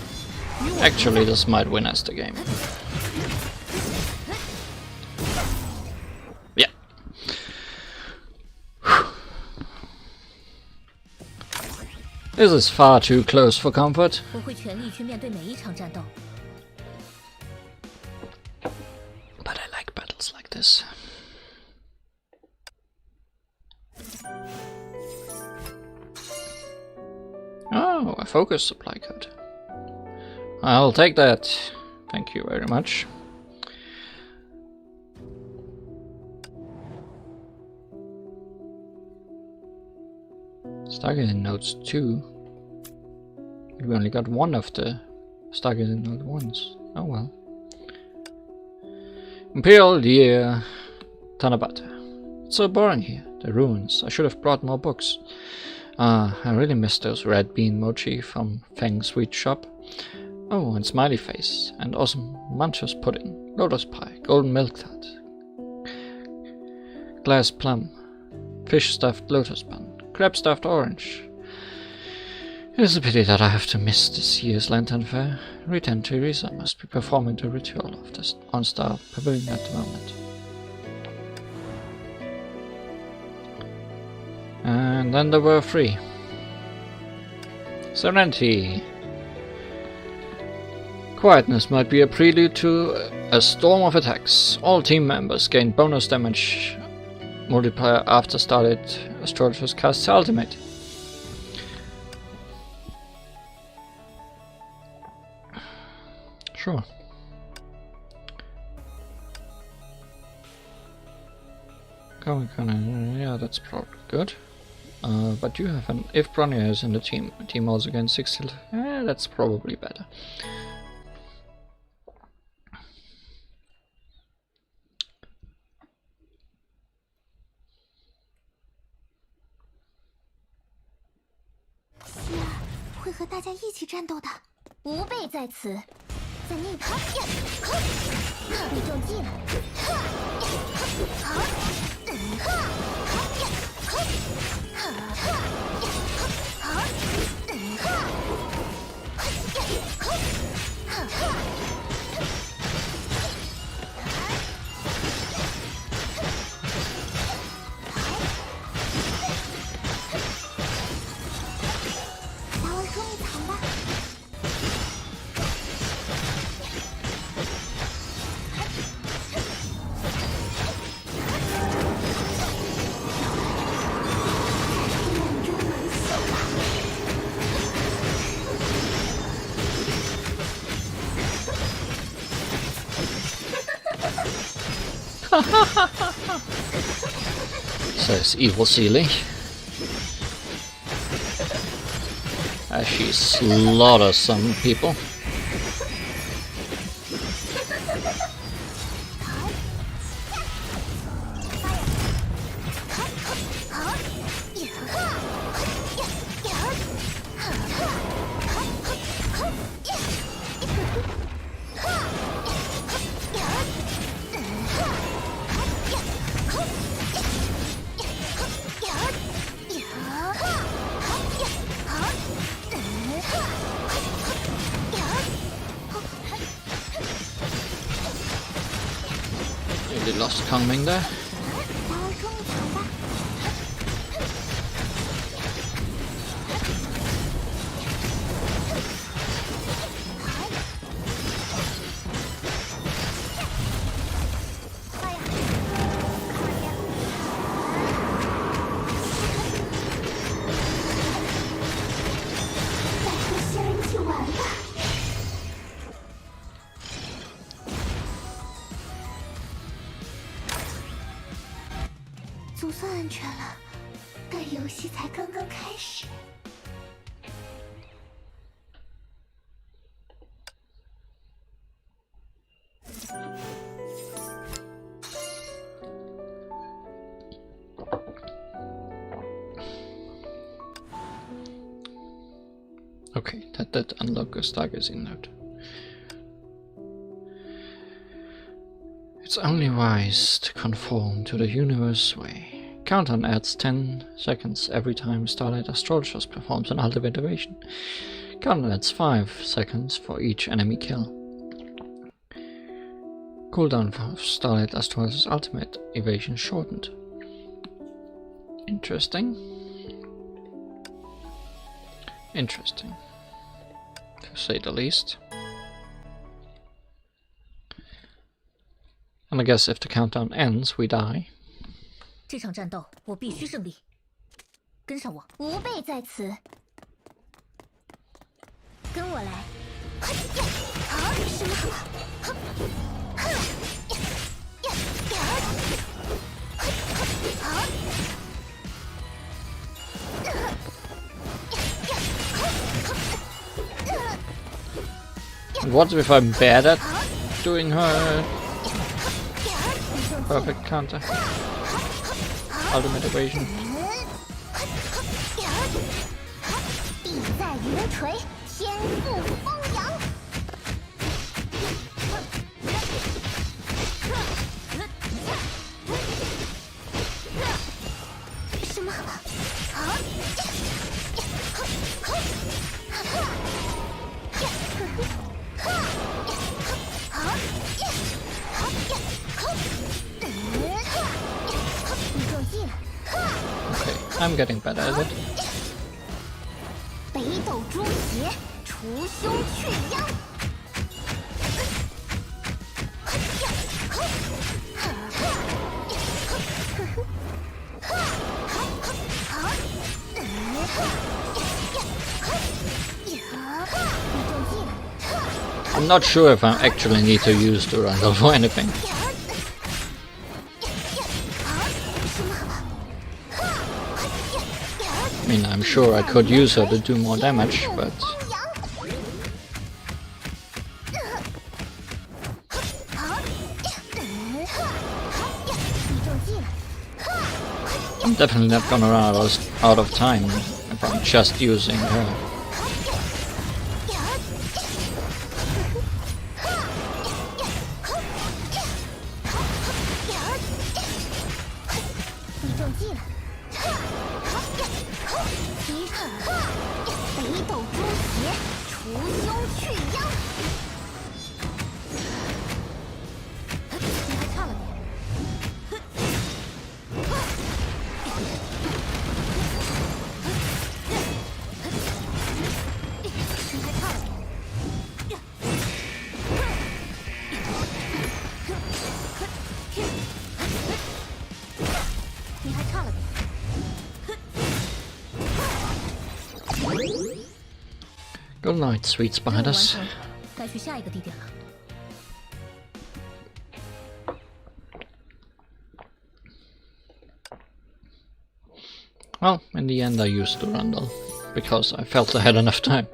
与我 actually this might win us the game. Yeah. This is far too close for comfort. 我会全力去面对每一场战斗。 But I like battles like this. Oh, a focus supply code. I'll take that. Thank you very much. Stargate notes 2. We only got one of the Stargate note 1s. Oh well. Imperial Year Tanabata. It's so boring here. The ruins. I should have brought more books. I really miss those red bean mochi from Fang's sweet shop. Oh, and smiley face, and awesome manchas pudding, lotus pie, golden milk tart, glass plum, fish stuffed lotus bun, crab stuffed orange. It is a pity that I have to miss this year's Lantern Fair. Rita and Teresa must be performing the ritual of the on-star pavilion at the moment. And then there were 3. Serenity. Quietness might be a prelude to a storm of attacks. All team members gain bonus damage multiplier after started Astrologers casts ultimate. Sure. Yeah, that's probably good. But you have an if Bronya is in the team also against 60. That's probably better.希儿会和大家一起战斗的。无备在此，在那边，被中计了。咱玩捉迷藏吧。Says Evil Sealy. As she slaughters some people. Really lost Kangming there. 咱玩捉迷藏吧。再和仙人一起玩吧。总算安全了，但游戏才刚刚开始。Okay, that did unlock a Stargazing note. It's only wise to conform to the universe way. Countdown adds 10 seconds every time Starlight Astrologers performs an ultimate evasion. Countdown adds 5 seconds for each enemy kill. Cooldown for Starlight Astrologers' ultimate evasion shortened. Interesting. Interesting, to say the least. And I guess if the countdown ends, we die. 这场战斗我必须胜利，跟上我。吾辈在此，跟我来。好，什么？What if I'm bad at doing her perfect counter? Ultimate evasion. 地在云垂，天赋风扬。什么？Okay, I'm getting better at it. 北斗诛邪，除凶去殃。I'm not sure if I actually need to use the Randall for anything. I mean, I'm sure I could use her to do more damage, but... I'm definitely not gonna run out of time if I'm just using her. 凶去殃。你还差了点。你还差了点。你还差了点。 Good night, sweet 任务完 spiders. 成，该去下一个地点了。 Well, in the end I used the Rundle, because I felt I had enough time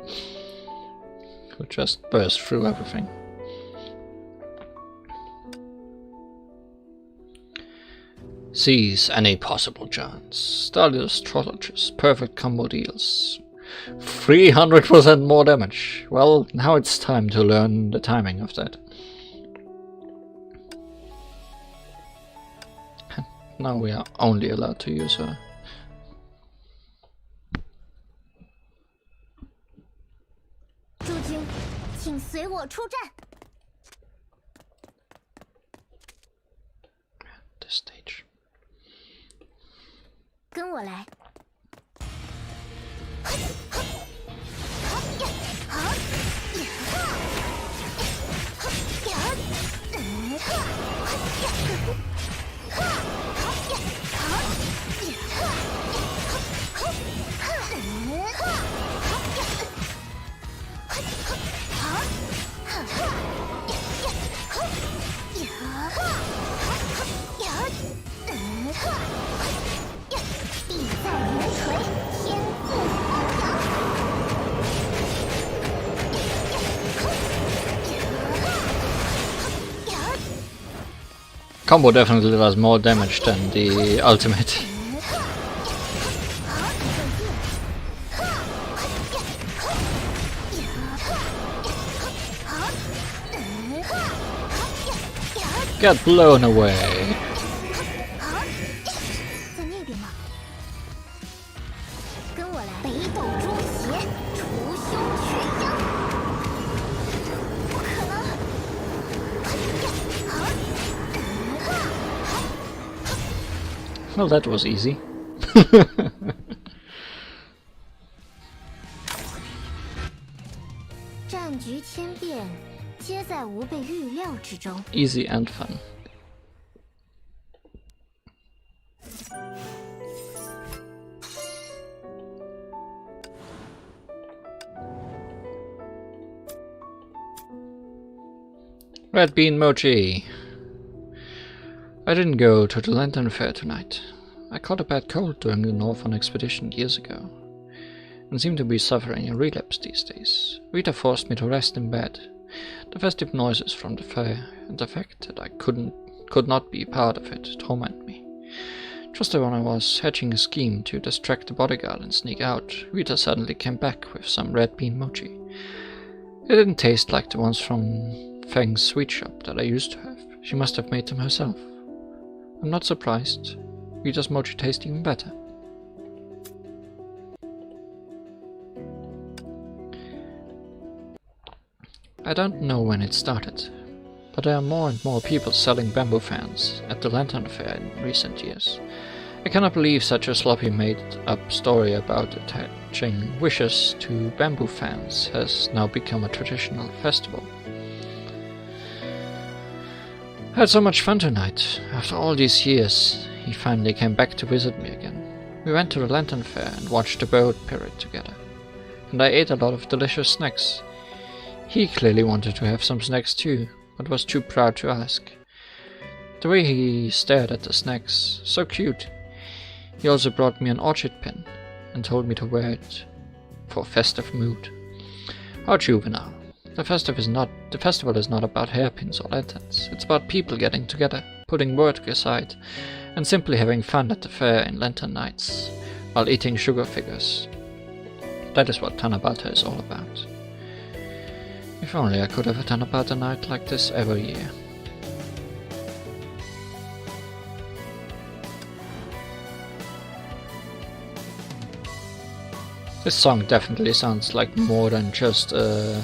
to just burst through everything. Seize any possible chance. Study astrologers, perfect combo deals. 300% more damage. Well, now it's time to learn the timing of that. Now we are only allowed to use her. 诸君，请随我出战。 This stage. 跟我来。地在云锤，天覆翱翔。 Combo definitely does more damage than the ultimate. Get blown away. 在那边吗？跟我来。北斗诛邪，除凶去殃。不可能！ Well, that was easy. 战局千变，皆在无被预料之中。 Easy and fun. Red Bean Mochi. I didn't go to the Lantern Fair tonight. I caught a bad cold during the Northern expedition years ago, and seem to be suffering a relapse these days. Rita forced me to rest in bed. The festive noises from the fair and the fact that I could not be part of it torment me. Just when I was hatching a scheme to distract the bodyguard and sneak out, Rita suddenly came back with some red bean mochi. It didn't taste like the ones from Fang's sweet shop that I used to have. She must have made them herself. I'm not surprised. Rita's mochi tastes even better. I don't know when it started, but there are more and more people selling bamboo fans at the Lantern Fair in recent years. I cannot believe such a sloppy made-up story about attaching wishes to bamboo fans has now become a traditional festival. I had so much fun tonight. After all these years, he finally came back to visit me again. We went to the Lantern Fair and watched the boat parade together. And I ate a lot of delicious snacks. He clearly wanted to have some snacks too, but was too proud to ask. The way he stared at the snacks, so cute. He also brought me an orchid pin and told me to wear it for festive mood. How juvenile. The festival is not about hairpins or lanterns. It's about people getting together, putting work aside, and simply having fun at the fair in lantern nights, while eating sugar figures. That is what Tanabata is all about. If only I could have a Tanabata night like this every year. This song definitely sounds like more than just a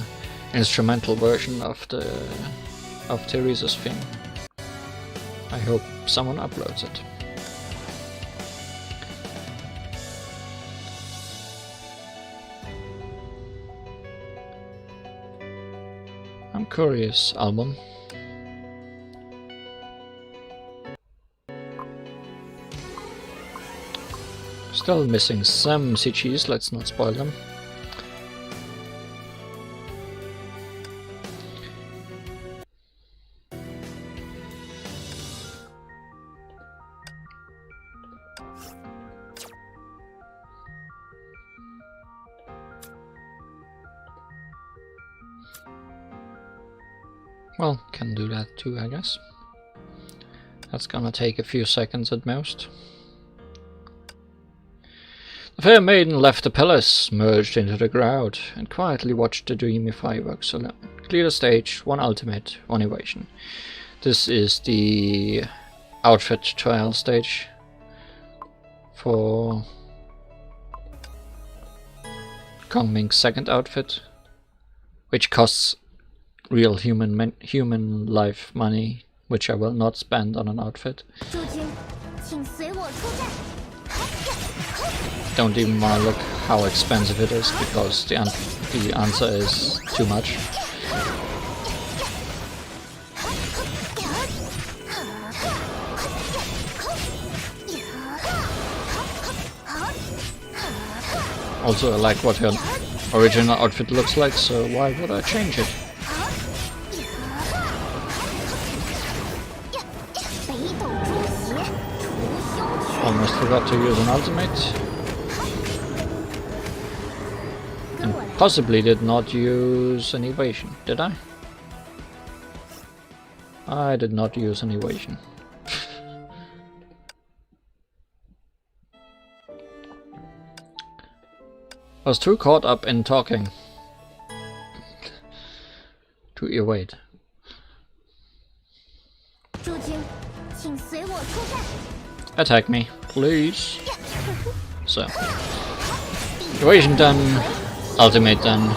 instrumental version of Theresa's theme. I hope someone uploads it. I'm curious, album. Still missing some CGs, let's not spoil them. Well, can do that too, I guess. That's gonna take a few seconds at most. The fair maiden left the palace, merged into the crowd, and quietly watched the dreamy fireworks alone. Clear the stage, one ultimate, one evasion. This is the outfit trial stage for Kongming's second outfit, which costs real human life money, which I will not spend on an outfit. Don't even want to look how expensive it is, because the answer is too much. Also, I like what her original outfit looks like, so why would I change it? Almost forgot to use an ultimate. And possibly did not use an evasion, did I? I did not use an evasion. I was too caught up in talking to evade. Attack me, please. So, evasion done, ultimate done.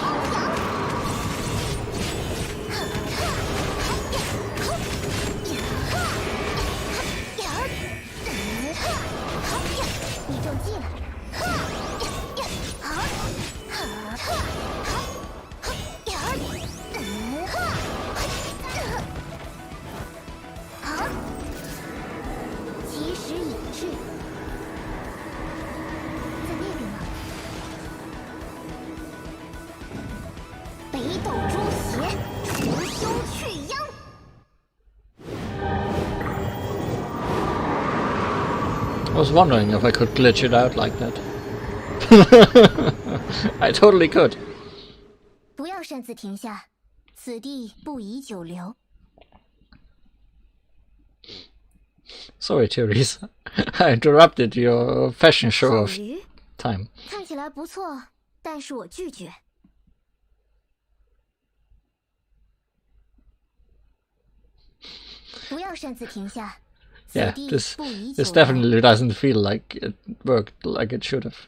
I was wondering if I could glitch it out like that. I totally could. 不要擅自停下，此地不宜久留。 Sorry, Theresa. I interrupted your fashion show of 好鱼 time. 看起来不错，但是我拒绝。不要擅自停下， Yeah, 此地 this 不宜久 this 留。 definitely doesn't feel like it worked like it should have.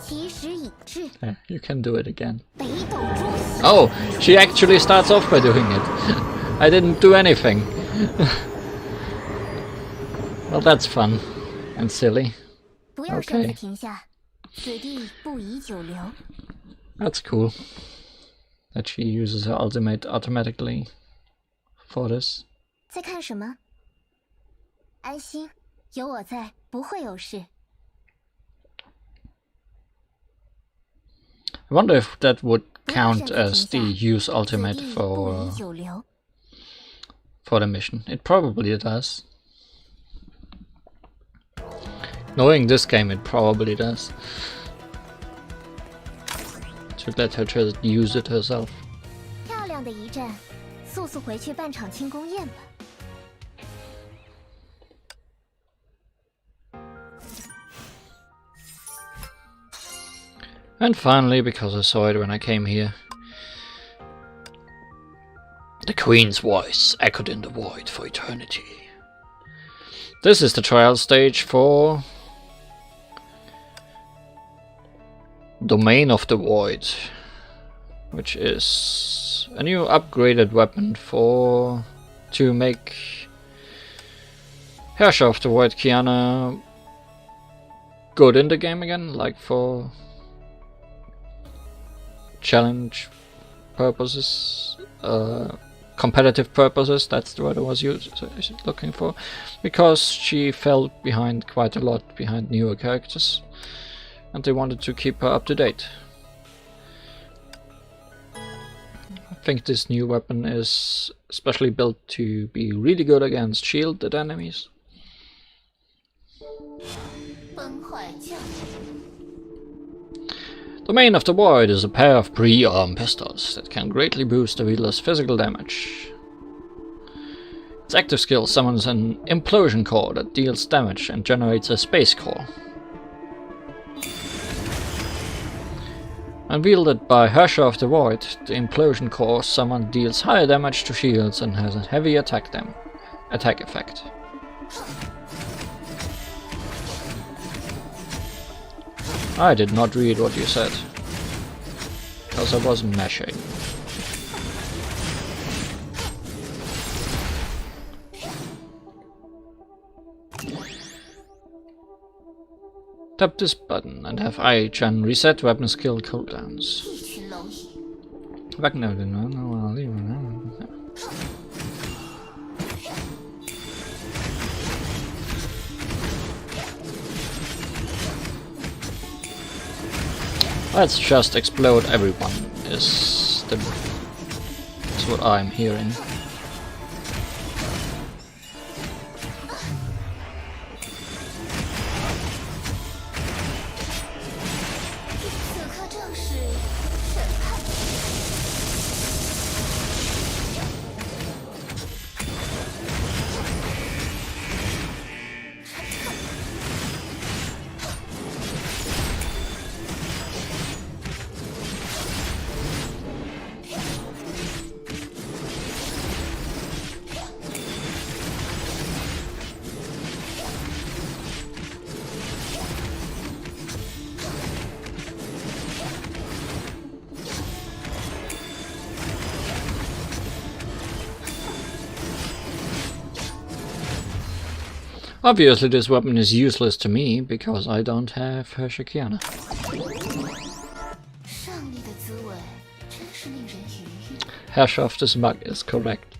其时已至， Yeah, you can do it again. 北斗诸邪。 Oh, she actually starts off by doing it. I didn't do anything. Well, that's fun and silly. 不要擅自 Okay. 停下，此地不宜久留。 That's cool. That she uses her ultimate automatically for this. 在看什么？安心，有我在，不会有事。 I wonder if that would 不要擅 count 自 as 停 the 下， use 此 ultimate 地不宜 for 久留。 the mission. It probably does. Knowing this game, it probably does. To let her just use it herself. 漂亮的一战，速速回去办场庆功宴吧。 And finally, because I saw it when I came here, the Queen's voice echoed in the void for eternity. This is the trial stage for Domain of the Void, which is a new upgraded weapon to make Herrscher of the Void Kiana good in the game again, like for challenge purposes, competitive purposes. That's the word I was looking for, because she fell behind quite a lot behind newer characters, and they wanted to keep her up to date. I think this new weapon is especially built to be really good against shielded enemies. Domain of the Void is a pair of pre-arm pistols that can greatly boost the wielder's physical damage. Its active skill summons an implosion core that deals damage and generates a space core. When wielded by Herrscher of the Void, the implosion core summoned deals higher damage to shields and has a heavy attack effect. I did not read what you said, because I wasn't mashing. Tap this button and have I-chan reset weapon skill cooldowns. Let's just explode everyone, is what I'm hearing. Obviously this weapon is useless to me, because I don't have Herrscher Kiana. Herrscher of the Smug is correct.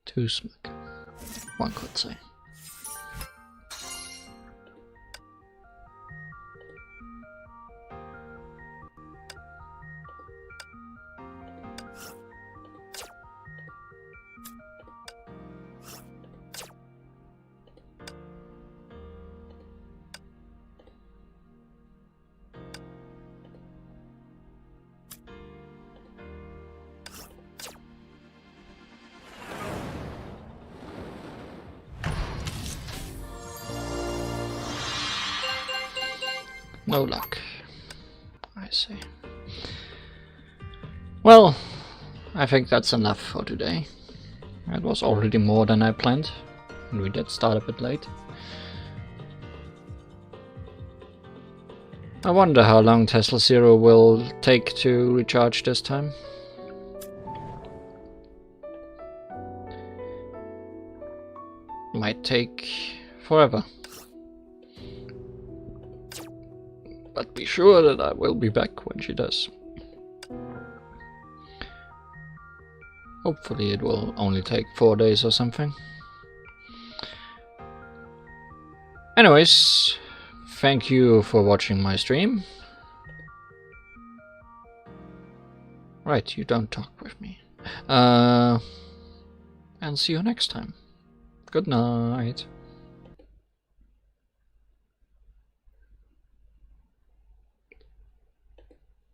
Too smug, one could say. No luck, I see. Well, I think that's enough for today. It was already more than I planned, and we did start a bit late. I wonder how long Tesla Zero will take to recharge this time. Might take forever. But be sure that I will be back when she does. Hopefully it will only take 4 days or something. Anyways, thank you for watching my stream. Right, you don't talk with me. And see you next time. Good night.